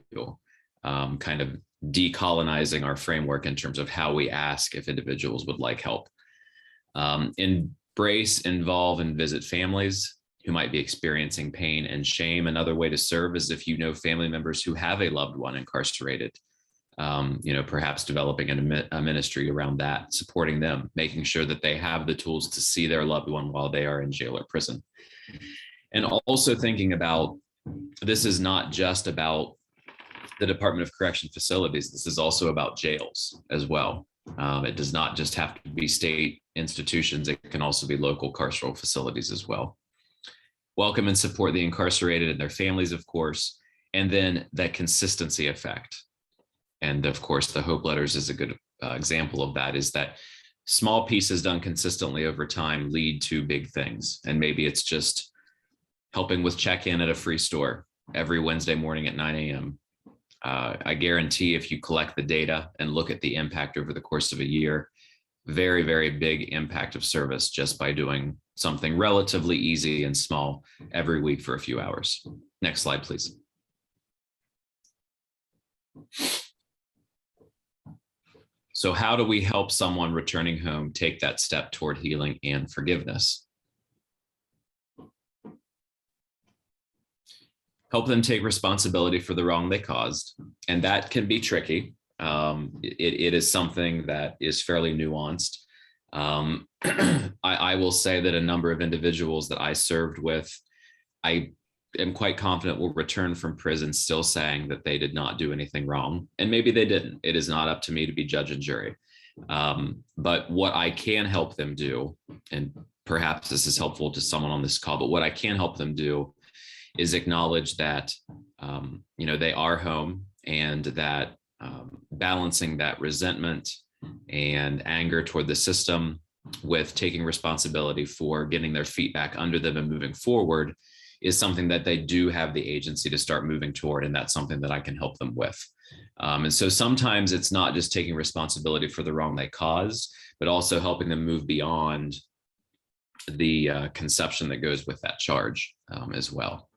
B: Kind of decolonizing our framework in terms of how we ask if individuals would like help. Embrace, involve, and visit families who might be experiencing pain and shame. Another way to serve is if you know family members who have a loved one incarcerated, perhaps developing a ministry around that, supporting them, making sure that they have the tools to see their loved one while they are in jail or prison. And also thinking about, this is not just about the Department of Correction facilities. This is also about jails as well. It does not just have to be state institutions. It can also be local carceral facilities as well. Welcome and support the incarcerated and their families, of course, and then that consistency effect. And of course, the hope letters is a good example of that, is that small pieces done consistently over time lead to big things. And maybe it's just helping with check-in at a free store every Wednesday morning at 9 a.m. I guarantee if you collect the data and look at the impact over the course of a year, very, very big impact of service just by doing something relatively easy and small every week for a few hours. Next slide, please. So how do we help someone returning home take that step toward healing and forgiveness? Help them take responsibility for the wrong they caused. And that can be tricky. It is something that is fairly nuanced. I will say that a number of individuals that I served with, I am quite confident will return from prison still saying that they did not do anything wrong. And maybe they didn't. It is not up to me to be judge and jury. But what I can help them do, and perhaps this is helpful to someone on this call, but what I can help them do is acknowledge that, they are home, and that balancing that resentment and anger toward the system with taking responsibility for getting their feet back under them and moving forward is something that they do have the agency to start moving toward. And that's something that I can help them with. And so sometimes it's not just taking responsibility for the wrong they caused, but also helping them move beyond the conception that goes with that charge as well.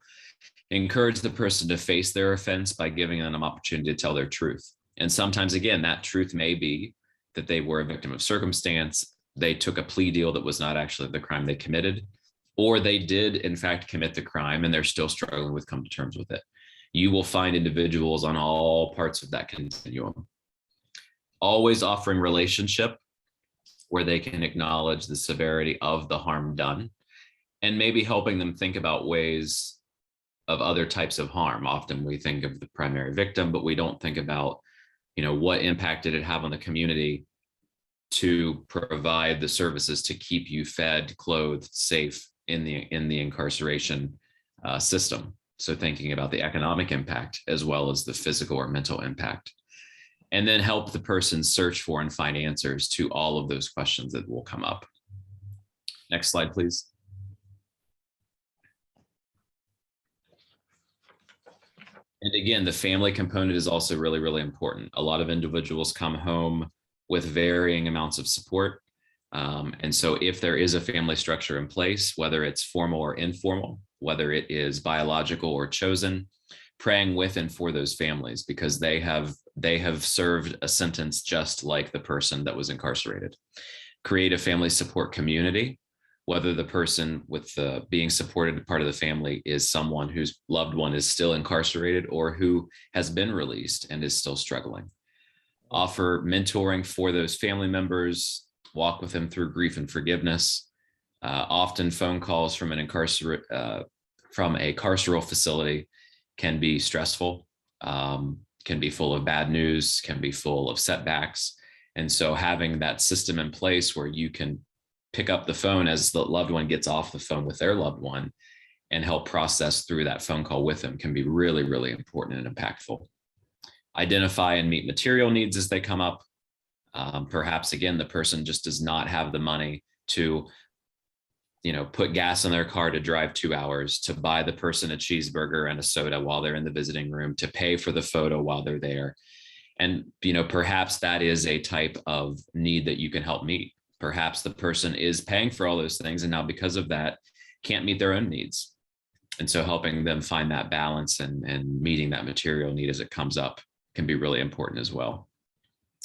B: Encourage the person to face their offense by giving them an opportunity to tell their truth. And sometimes, again, that truth may be that they were a victim of circumstance, they took a plea deal that was not actually the crime they committed, or they did in fact commit the crime and they're still struggling with come to terms with it. You will find individuals on all parts of that continuum. Always offering relationship where they can acknowledge the severity of the harm done, and maybe helping them think about ways of other types of harm. Often we think of the primary victim, but we don't think about, what impact did it have on the community to provide the services to keep you fed, clothed, safe in the incarceration system. So thinking about the economic impact as well as the physical or mental impact, and then help the person search for and find answers to all of those questions that will come up. Next slide, please. And again, the family component is also really, really important. A lot of individuals come home with varying amounts of support. And so if there is a family structure in place, whether it's formal or informal, whether it is biological or chosen, praying with and for those families, because they have served a sentence just like the person that was incarcerated. Create a family support community, whether the person with the being supported part of the family is someone whose loved one is still incarcerated or who has been released and is still struggling. Offer mentoring for those family members, walk with them through grief and forgiveness. Often phone calls from a carceral facility can be stressful, can be full of bad news, can be full of setbacks. And so having that system in place where you can pick up the phone as the loved one gets off the phone with their loved one and help process through that phone call with them can be really, really important and impactful. Identify and meet material needs as they come up. Perhaps, again, the person just does not have the money to, put gas in their car to drive 2 hours, to buy the person a cheeseburger and a soda while they're in the visiting room, to pay for the photo while they're there. And, perhaps that is a type of need that you can help meet. Perhaps the person is paying for all those things and now because of that can't meet their own needs. And so helping them find that balance and meeting that material need as it comes up can be really important as well.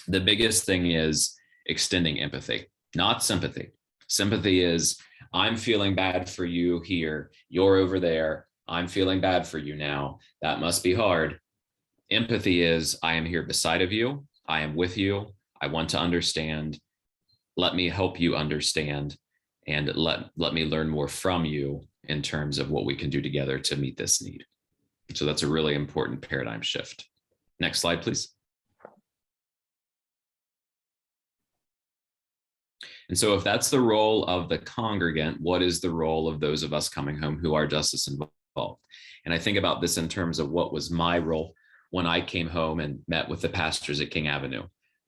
B: The biggest thing is extending empathy, not sympathy. Sympathy is, I'm feeling bad for you here, you're over there, I'm feeling bad for you now, that must be hard. Empathy is, I am here beside of you, I am with you, I want to understand, let me help you understand, and let me learn more from you in terms of what we can do together to meet this need. So that's a really important paradigm shift. Next slide, please. And so if that's the role of the congregant, what is the role of those of us coming home who are justice involved? And I think about this in terms of what was my role when I came home and met with the pastors at King Avenue,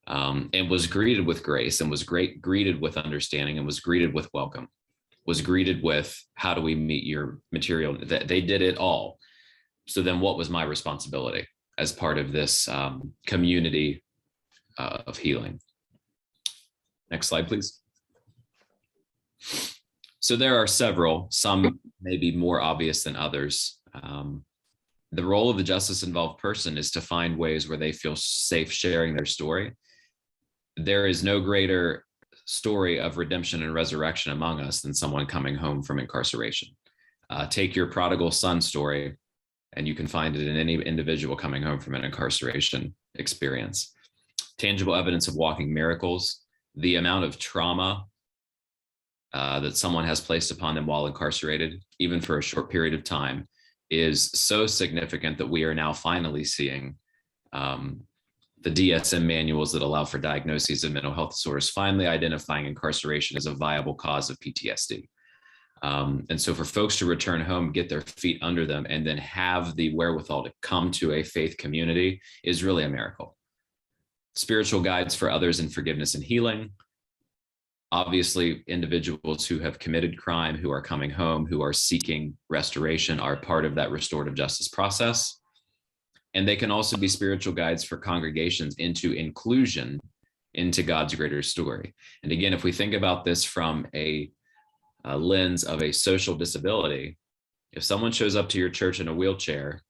B: and was greeted with grace and was greeted with understanding and was greeted with welcome, was greeted with, how do we meet your material? They did it all. So then what was my responsibility as part of this community of healing? Next slide, please. So there are several, some may be more obvious than others. The role of the justice involved person is to find ways where they feel safe sharing their story. There is no greater story of redemption and resurrection among us than someone coming home from incarceration. Take your prodigal son story, and you can find it in any individual coming home from an incarceration experience. Tangible evidence of walking miracles, the amount of trauma that someone has placed upon them while incarcerated, even for a short period of time, is so significant that we are now finally seeing the DSM manuals that allow for diagnoses of mental health disorders finally identifying incarceration as a viable cause of PTSD. And so for folks to return home, get their feet under them, and then have the wherewithal to come to a faith community is really a miracle. Spiritual guides for others in forgiveness and healing. Obviously, individuals who have committed crime, who are coming home, who are seeking restoration are part of that restorative justice process. And they can also be spiritual guides for congregations into inclusion into God's greater story. And again, if we think about this from a lens of a social disability, if someone shows up to your church in a wheelchair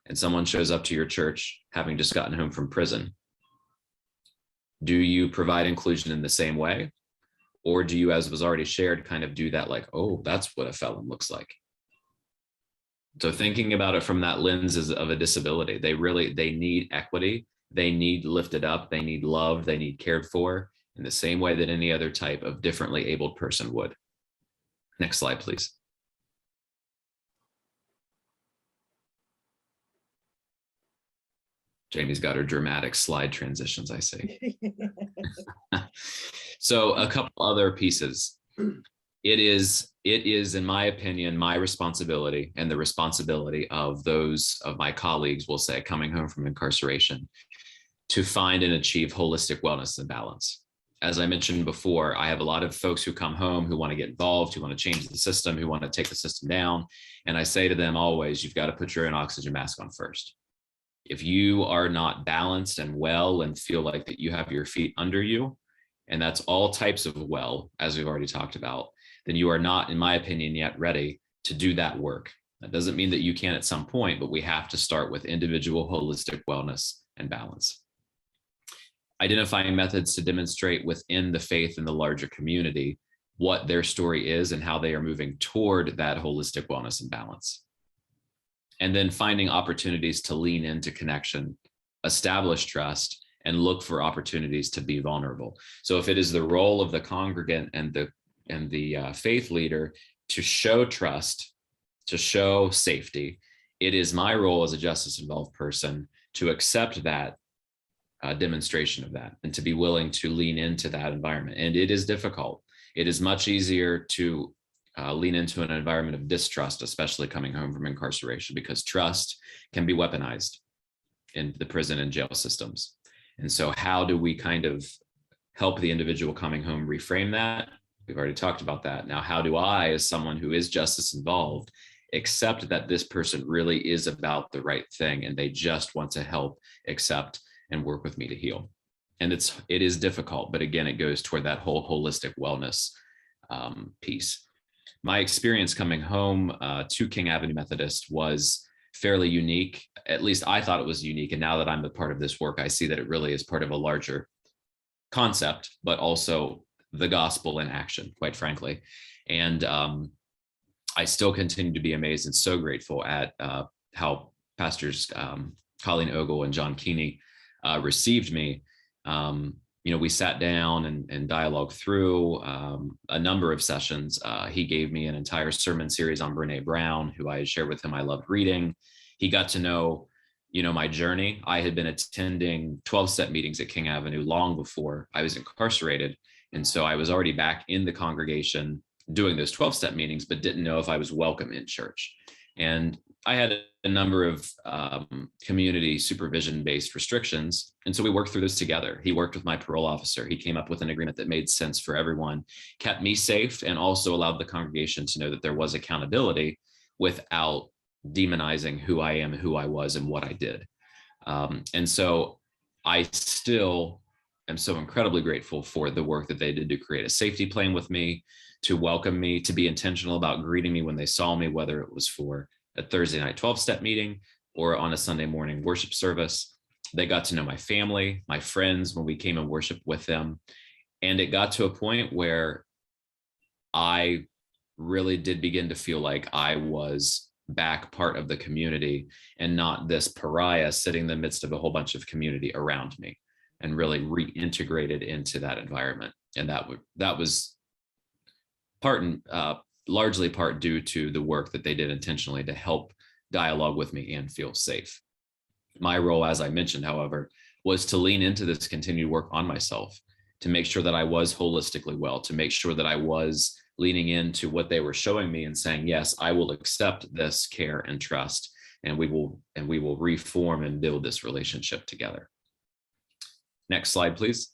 B: and someone shows up to your church having just gotten home from prison, do you provide inclusion in the same way? Or do you, as was already shared, kind of do that like, oh, that's what a felon looks like? So thinking about it from that lens of a disability, they need equity, they need lifted up, they need loved, they need cared for in the same way that any other type of differently abled person would. Next slide, please. Jamie's got her dramatic slide transitions, I see. So a couple other pieces. It is, in my opinion, my responsibility and the responsibility of those of my colleagues, we'll say, coming home from incarceration, to find and achieve holistic wellness and balance. As I mentioned before, I have a lot of folks who come home who want to get involved, who want to change the system, who want to take the system down. And I say to them always, you've got to put your own oxygen mask on first. If you are not balanced and well and feel like that you have your feet under you, and that's all types of well, as we've already talked about, then you are not, in my opinion, yet ready to do that work. That doesn't mean that you can at some point, but we have to start with individual holistic wellness and balance. Identifying methods to demonstrate within the faith and the larger community what their story is and how they are moving toward that holistic wellness and balance. And then finding opportunities to lean into connection, establish trust, and look for opportunities to be vulnerable. So if it is the role of the congregant and the faith leader to show trust, to show safety, it is my role as a justice involved person to accept that demonstration of that and to be willing to lean into that environment. And it is difficult. It is much easier to lean into an environment of distrust, especially coming home from incarceration, because trust can be weaponized in the prison and jail systems. And so how do we kind of help the individual coming home reframe that? We've already talked about that. Now, how do I, as someone who is justice involved, accept that this person really is about the right thing and they just want to help, accept, and work with me to heal? And it is difficult, but again, it goes toward that whole holistic wellness piece. My experience coming home to King Avenue Methodist was fairly unique. At least I thought it was unique. And now that I'm a part of this work, I see that it really is part of a larger concept, but also the gospel in action, quite frankly. And I still continue to be amazed and so grateful at how Pastors Colleen Ogle and John Keeney received me. We sat down and dialogued through a number of sessions. He gave me an entire sermon series on Brene Brown, who I had shared with him I loved reading. He got to know, my journey. I had been attending 12-step meetings at King Avenue long before I was incarcerated. And so I was already back in the congregation doing those 12-step meetings, but didn't know if I was welcome in church. And I had a number of community supervision-based restrictions. And so we worked through this together. He worked with my parole officer. He came up with an agreement that made sense for everyone, kept me safe, and also allowed the congregation to know that there was accountability without demonizing who I am, who I was, and what I did. And so I still am so incredibly grateful for the work that they did to create a safety plan with me, to welcome me, to be intentional about greeting me when they saw me, whether it was for a Thursday night 12-step meeting or on a Sunday morning worship service. They got to know my family, my friends, when we came and worshiped with them. And it got to a point where I really did begin to feel like I was back part of the community and not this pariah sitting in the midst of a whole bunch of community around me, and really reintegrated into that environment. And that was largely part due to the work that they did intentionally to help dialogue with me and feel safe. My role, as I mentioned, however, was to lean into this continued work on myself, to make sure that I was holistically well, to make sure that I was leaning into what they were showing me and saying, yes, I will accept this care and trust, and we will reform and build this relationship together. Next slide, please.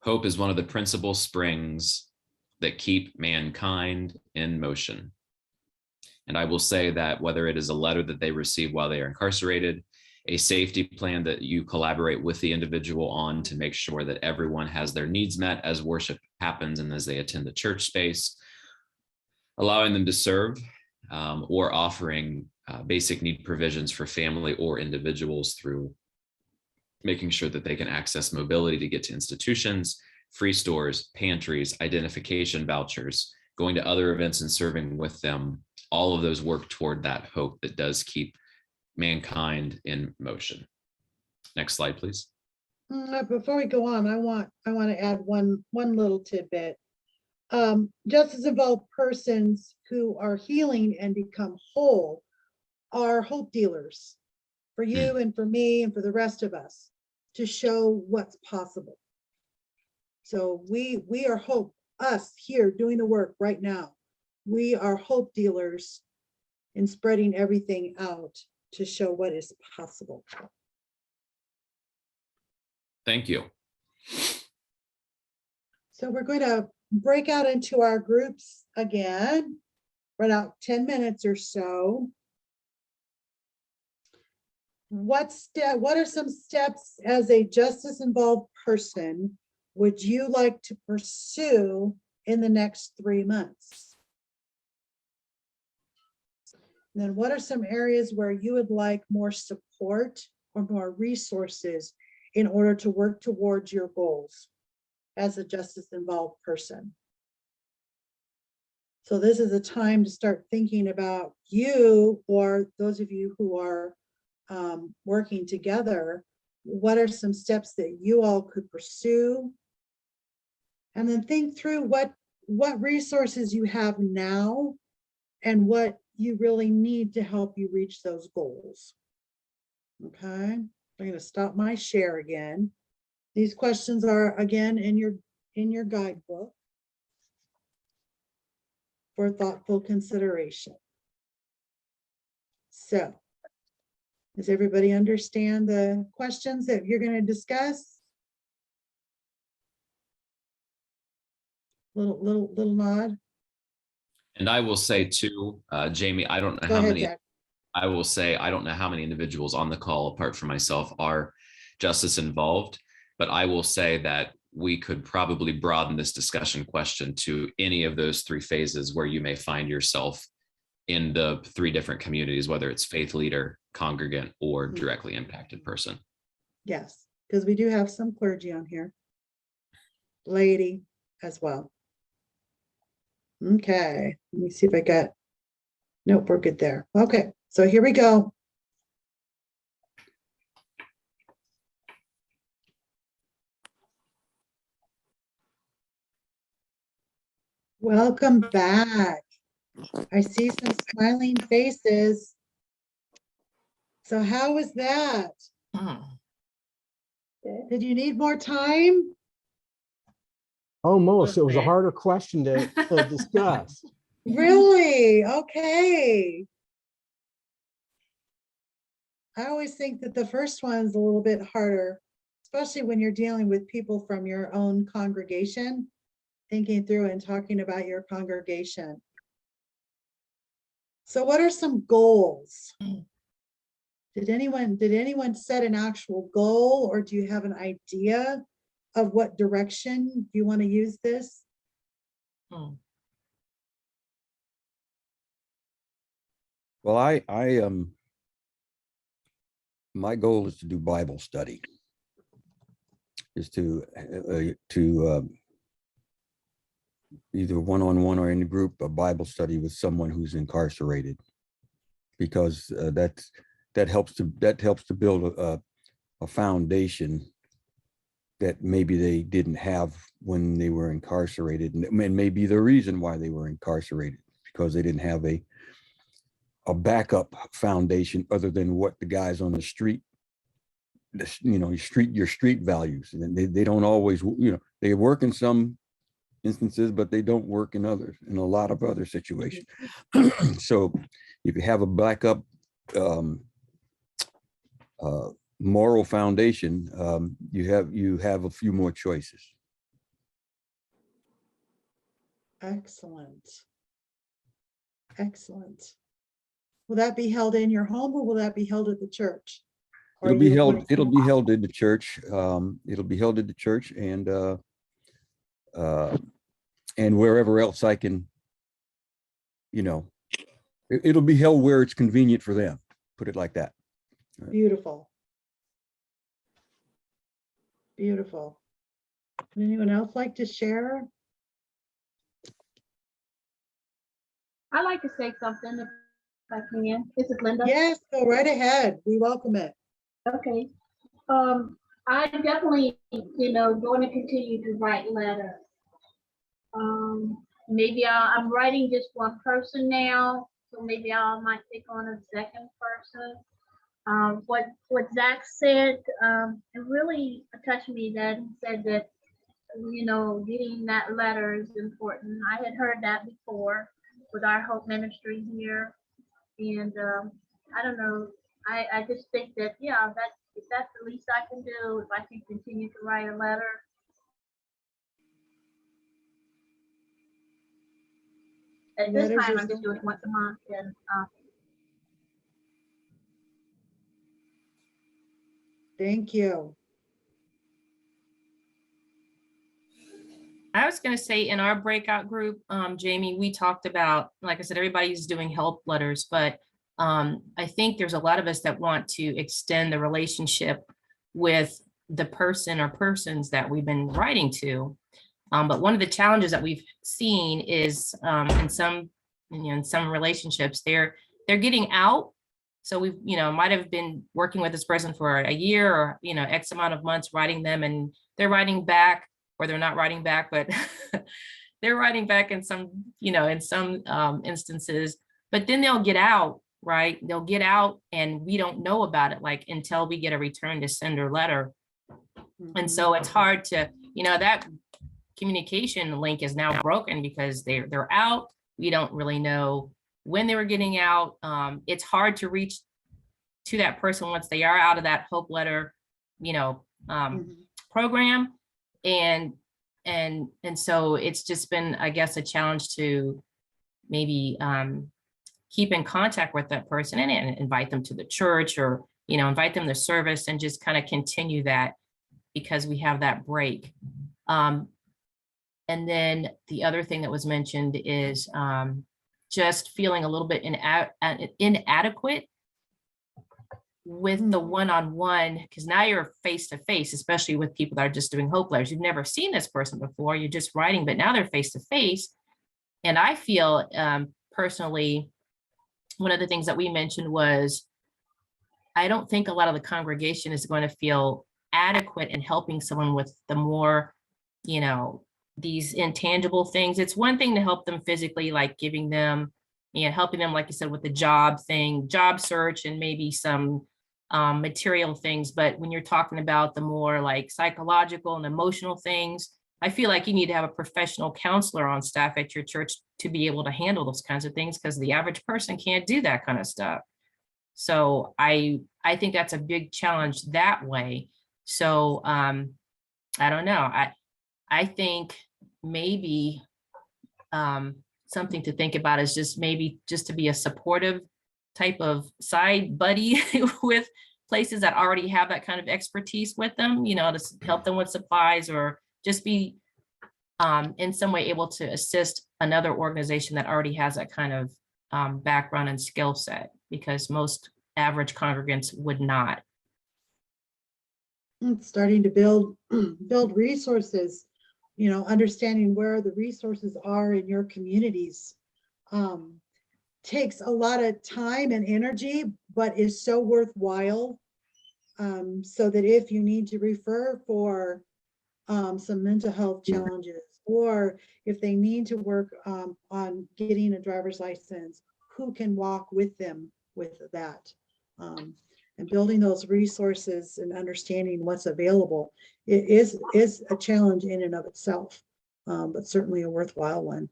B: Hope is one of the principal springs that keep mankind in motion. And I will say that whether it is a letter that they receive while they are incarcerated, a safety plan that you collaborate with the individual on to make sure that everyone has their needs met as worship happens and as they attend the church space, allowing them to serve, or offering basic need provisions for family or individuals through making sure that they can access mobility to get to institutions, free stores, pantries, identification vouchers, going to other events and serving with them. All of those work toward that hope that does keep mankind in motion. Next slide, please.
A: Before we go on, I want to add one little tidbit. Justice involved persons who are healing and become whole are hope dealers for you and for me and for the rest of us to show what's possible. So we are hope, us here doing the work right now. We are hope dealers in spreading everything out to show what is possible.
B: Thank you.
A: So we're going to break out into our groups again, run out 10 minutes or so. What are some steps as a justice involved person would you like to pursue in the next 3 months? And then what are some areas where you would like more support or more resources in order to work towards your goals as a justice involved person? So this is a time to start thinking about you, or those of you who are working together. What are some steps that you all could pursue? And then think through what resources you have now and what you really need to help you reach those goals. Okay, I'm going to stop my share again. These questions are again in your guidebook for thoughtful consideration. So, does everybody understand the questions that you're going to discuss? Little nod.
B: And I will say too, Jamie, I don't know
A: Go
B: how
A: ahead,
B: many.
A: Jack.
B: I will say I don't know how many individuals on the call, apart from myself, are justice involved. But I will say that we could probably broaden this discussion question to any of those 3 phases where you may find yourself in the 3 different communities, whether it's faith leader, congregant, or directly impacted person.
A: Yes, because we do have some clergy on here. Lady as well. Okay, let me see if I got, nope, we're good there. Okay, so here we go. Welcome back. I see some smiling faces. So how was that? Did you need more time?
F: Almost. It was a harder question to discuss.
A: Really? Okay. I always think that the first one's a little bit harder, especially when you're dealing with people from your own congregation, thinking through and talking about your congregation. So what are some goals? Did anyone set an actual goal, or do you have an idea of what direction you want to use this?
I: Well, my goal is to do Bible study, is to either one-on-one or in a group, a Bible study with someone who's incarcerated, because that helps to build a foundation that maybe they didn't have when they were incarcerated, and maybe the reason why they were incarcerated, because they didn't have a backup foundation other than what the guys on the street, your street values. And they don't always, they work in some instances, but they don't work in others, in a lot of other situations. So if you have a backup moral foundation, you have a few more choices.
A: Excellent. Excellent. Will that be held in your home, or will that be held at the church? Or
I: It'll be
A: you
I: held.
A: appoint-
I: It'll be held in the church. It'll be held at the church, and wherever else I can. It'll be held where it's convenient for them. Put it like that.
A: Beautiful. Beautiful. Would anyone else like to share?
J: I'd like to say something if I can. This is Linda.
A: Yes, go right ahead. We welcome it.
J: Okay. I definitely, going to continue to write letters. Maybe I'm writing just one person now, so maybe I might take on a second person. What Zach said, it really touched me, that he said that, getting that letter is important. I had heard that before with our Hope Ministry here. And I don't know, I just think that, if that's the least I can do, if I can continue to write a letter. At this
A: Letters
J: time,
A: are
J: I'm just
A: so-
J: doing it once a month, and
A: Thank you.
G: I was going to say, in our breakout group, Jamie, we talked about, like I said, everybody's doing help letters, but I think there's a lot of us that want to extend the relationship with the person or persons that we've been writing to. But one of the challenges that we've seen is in some relationships, they're getting out. So we've, might have been working with this person for a year or, X amount of months, writing them, and they're writing back, or they're not writing back, but they're writing back in some, instances, but then they'll get out, right? They'll get out and we don't know about it, like, until we get a return to sender letter. And so it's hard to, that communication link is now broken because they're out. We don't really know when they were getting out. It's hard to reach to that person once they are out of that hope letter, program. And so it's just been, I guess, a challenge to maybe keep in contact with that person and invite them to the church, or, invite them to service, and just kind of continue that, because we have that break. And then the other thing that was mentioned is just feeling a little bit inadequate with the one-on-one, because now you're face-to-face, especially with people that are just doing hope letters. You've never seen this person before, you're just writing, but now they're face-to-face. And I feel personally, one of the things that we mentioned was, I don't think a lot of the congregation is going to feel adequate in helping someone with the more, these intangible things. It's one thing to help them physically, like giving them, helping them, like you said, with the job search, and maybe some material things. But when you're talking about the more like psychological and emotional things, I feel like you need to have a professional counselor on staff at your church to be able to handle those kinds of things, because the average person can't do that kind of stuff. So I think that's a big challenge that way. So I don't know. I think maybe something to think about is just maybe just to be a supportive type of side buddy with places that already have that kind of expertise with them, to help them with supplies, or just be in some way able to assist another organization that already has that kind of background and skill set, because most average congregants would not.
A: It's starting to build resources, understanding where the resources are in your communities. Takes a lot of time and energy, but is so worthwhile. So that if you need to refer for some mental health challenges, or if they need to work on getting a driver's license, who can walk with them with that? And building those resources and understanding what's available, it is a challenge in and of itself, but certainly a worthwhile one.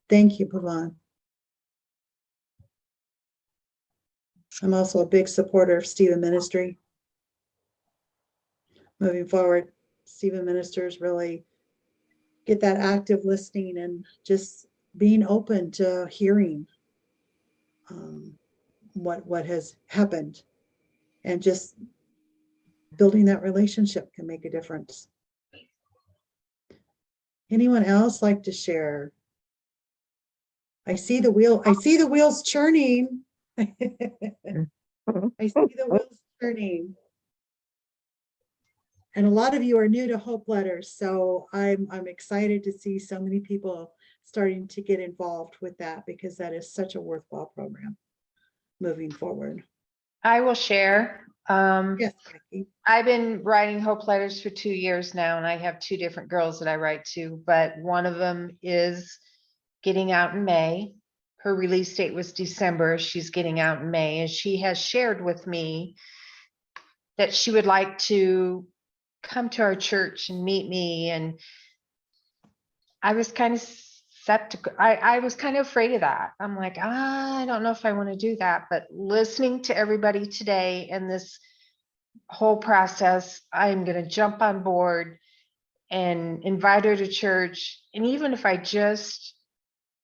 A: Thank you, Pavan. I'm also a big supporter of Stephen Ministry. Moving forward, Stephen Ministers really get that active listening and just being open to hearing what has happened, and just building that relationship can make a difference. Anyone else like to share? I see the wheels churning. I see the wheels turning. And a lot of you are new to Hope Letters, so I'm excited to see so many people starting to get involved with that, because that is such a worthwhile program moving forward.
K: I will share.
A: Yes, Becky.
K: I've been writing Hope Letters for 2 years now, and I have 2 different girls that I write to, but one of them is getting out in May. Her release date was December. She's getting out in May, and she has shared with me that she would like to come to our church and meet me. And I was kind of skeptical. I was kind of afraid of that. I'm like, I don't know if I want to do that. But listening to everybody today and this whole process, I'm going to jump on board and invite her to church. And even if I just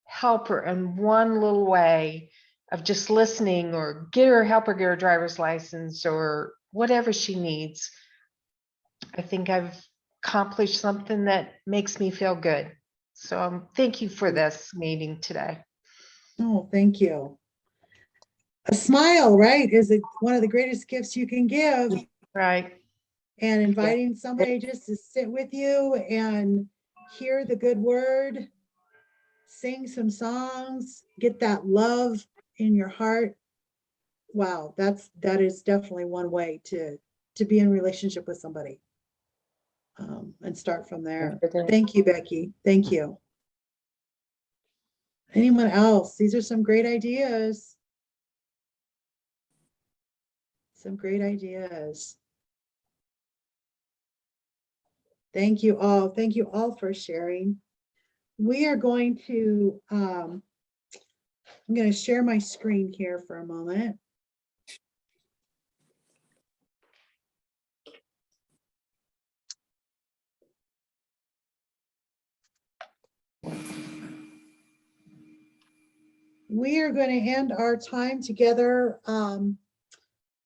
K: help her in one little way of just listening, or help her get her driver's license, or whatever she needs, I think I've accomplished something that makes me feel good. So thank you for this meeting today.
A: Oh, thank you. A smile, right, is one of the greatest gifts you can give.
K: Right.
A: And inviting somebody just to sit with you and hear the good word, sing some songs, get that love in your heart. Wow, that is definitely one way to be in relationship with somebody, and start from there. Thank you, Becky. Thank you. Anyone else? These are some great ideas. Some great ideas. Thank you all. Thank you all for sharing. We are going to, I'm going to share my screen here for a moment. We are going to end our time together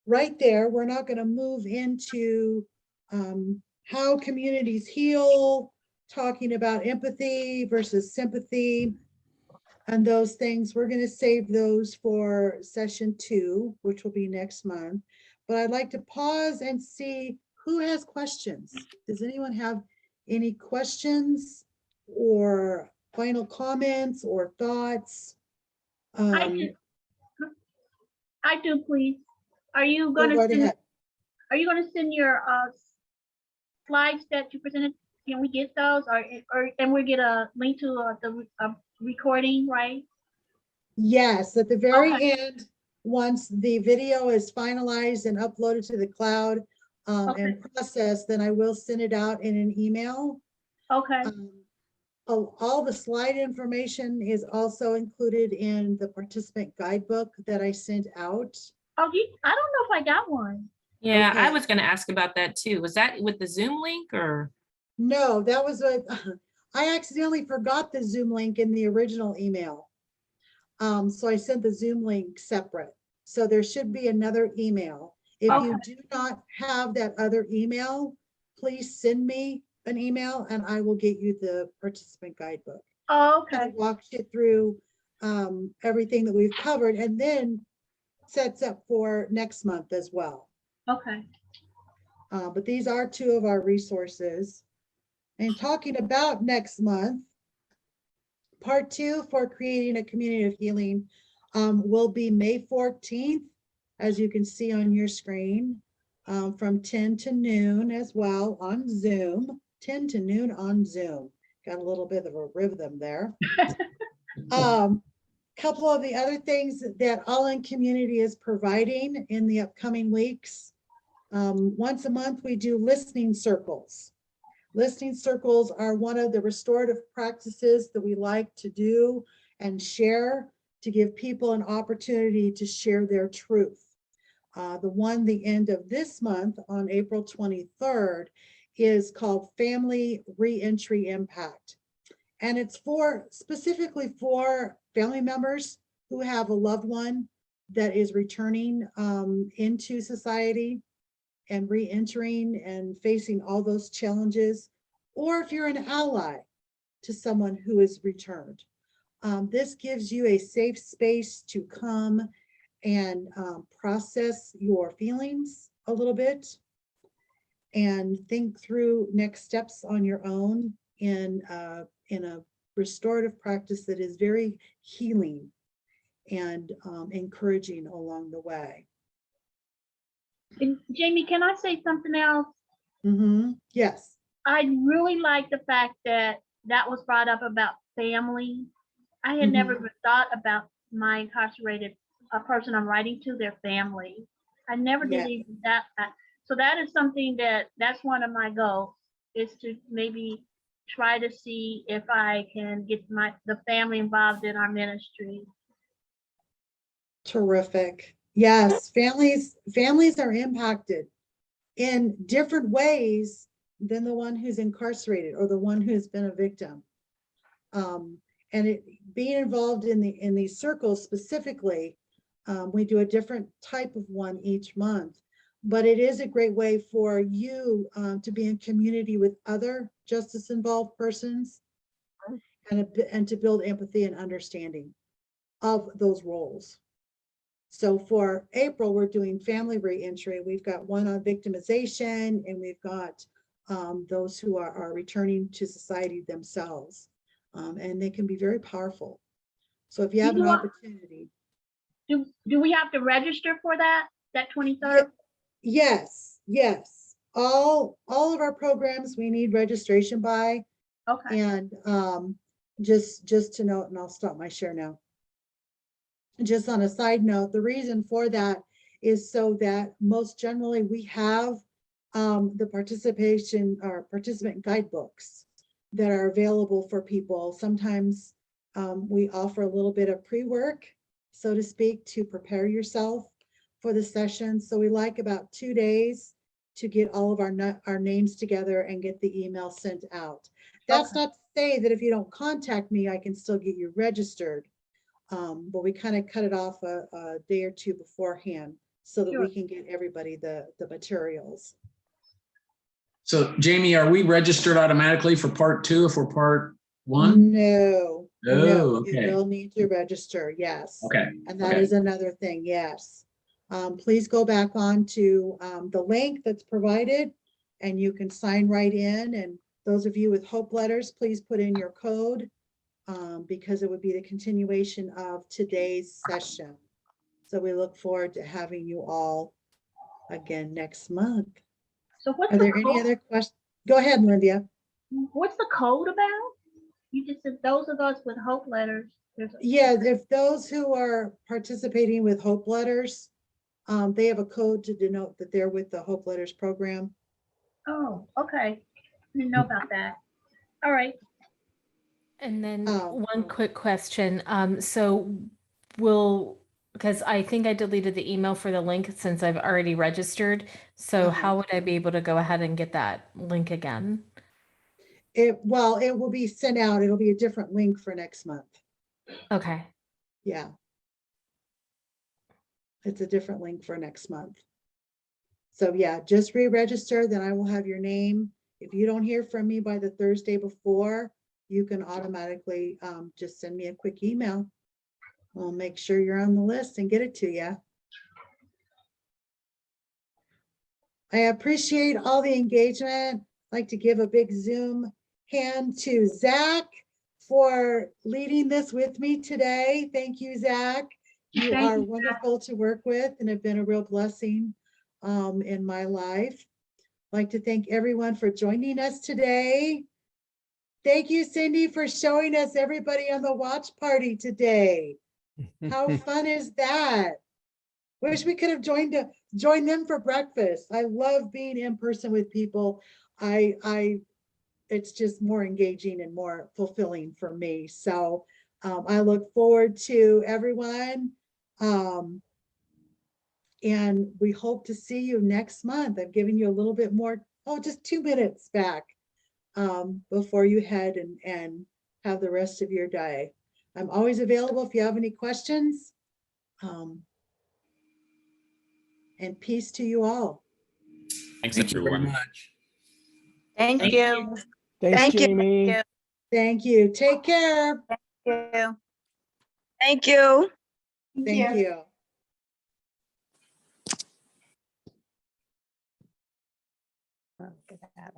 A: right there. We're not going to move into how communities heal, talking about empathy versus sympathy and those things. We're going to save those for session 2, which will be next month. But I'd like to pause and see who has questions. Does anyone have any questions or final comments or thoughts?
J: I do, please. Are you going
A: Go right
J: to
A: ahead.
J: Are you going to send your slides that you presented? Can we get those, or and we get a link to the recording, right?
A: Yes, at the very
J: Okay.
A: end, once the video is finalized and uploaded to the cloud
J: Okay.
A: and processed, then I will send it out in an email.
J: Okay.
A: All the slide information is also included in the participant guidebook that I sent out.
J: Oh, I don't know if I got one.
G: Yeah, I
A: Okay.
G: was going to ask about that too. Was that with the Zoom link or?
A: No, that was I accidentally forgot the Zoom link in the original email. So I sent the Zoom link separate. So there should be another email. If
J: Okay.
A: you do not have that other email, please send me an email and I will get you the participant guidebook.
J: Oh,
A: Kind
J: okay.
A: of walks you through everything that we've covered, and then sets up for next month as well.
J: Okay.
A: But these are 2 of our resources. And talking about next month, part 2 for creating a community of healing will be May 14th, as you can see on your screen. from 10 to noon as well on Zoom, 10 to noon on Zoom. Got a little bit of a rhythm there. Couple of the other things that All In Community is providing in the upcoming weeks. Once a month, we do listening circles. Listening circles are one of the restorative practices that we like to do and share to give people an opportunity to share their truth. The end of this month on April 23rd is called Family Reentry Impact. And it's specifically for family members who have a loved one that is returning into society and re-entering and facing all those challenges, or if you're an ally to someone who is returned. This gives you a safe space to come and process your feelings a little bit and think through next steps on your own in a restorative practice that is very healing and encouraging along the way.
J: And Jamie, can I say something else?
A: Yes.
J: I really like the fact that that was brought up about family. I had never even thought about my incarcerated person I'm writing to, their family. I never did even that. So that is something that's one of my goals, is to maybe try to see if I can get the family involved in our ministry.
A: Terrific. Yes, families are impacted in different ways than the one who's incarcerated or the one who's been a victim. And being involved in these circles specifically, we do a different type of one each month, but it is a great way for you to be in community with other justice involved persons and to build empathy and understanding of those roles. So for April, we're doing family reentry. We've got one on victimization, and we've got those who are returning to society themselves. And they can be very powerful. So if you have an opportunity.
J: Do we have to register for that 23rd?
A: Yes. All of our programs, we need registration by.
J: Okay.
A: And just to note, and I'll stop my share now. Just on a side note, the reason for that is so that most generally we have the participation or participant guidebooks that are available for people. Sometimes we offer a little bit of pre-work, so to speak, to prepare yourself for the session. So we like about 2 days to get all of our names together and get the email sent out. That's not to say that if you don't contact me, I can still get you registered. But we kind of cut it off a day or two beforehand so that we can get everybody the materials.
E: So Jamie, are we registered automatically for part 2 if we're part 1?
A: No,
E: okay.
A: You will need to register, yes.
E: Okay.
A: And that is another thing, yes. Please go back on to the link that's provided and you can sign right in. And those of you with Hope letters, please put in your code. Because it would be the continuation of today's session. So we look forward to having you all again next month.
J: So
A: Are there any other questions? Go ahead, Lindia.
J: What's the code about? You just said those of us with Hope letters.
A: Yeah, if those who are participating with Hope letters, they have a code to denote that they're with the Hope Letters program.
J: Oh, okay. Didn't know about that. All right.
L: And then one quick question. So because I think I deleted the email for the link since I've already registered. So how would I be able to go ahead and get that link again?
A: It will be sent out. It'll be a different link for next month.
L: Okay.
A: Yeah. It's a different link for next month. So yeah, just re-register, then I will have your name. If you don't hear from me by the Thursday before, you can automatically just send me a quick email. We'll make sure you're on the list and get it to you. I appreciate all the engagement. I'd like to give a big Zoom hand to Zach for leading this with me today. Thank you, Zach. You are wonderful to work with and have been a real blessing in my life. I'd like to thank everyone for joining us today. Thank you, Cindy, for showing us everybody on the watch party today. How fun is that? Wish we could have joined them for breakfast. I love being in person with people. It's just more engaging and more fulfilling for me. So I look forward to everyone. And we hope to see you next month. I've given you a little bit more, just 2 minutes back before you head and have the rest of your day. I'm always available if you have any questions. And peace to you all.
B: Thanks,
E: Thank you very
B: everyone.
E: much.
C: Thank
G: Thank
C: you.
F: Thanks,
C: Thank you.
F: Jamie.
A: Thank you. Take care.
C: Thank you.
A: Thank you.
C: Get that out of here.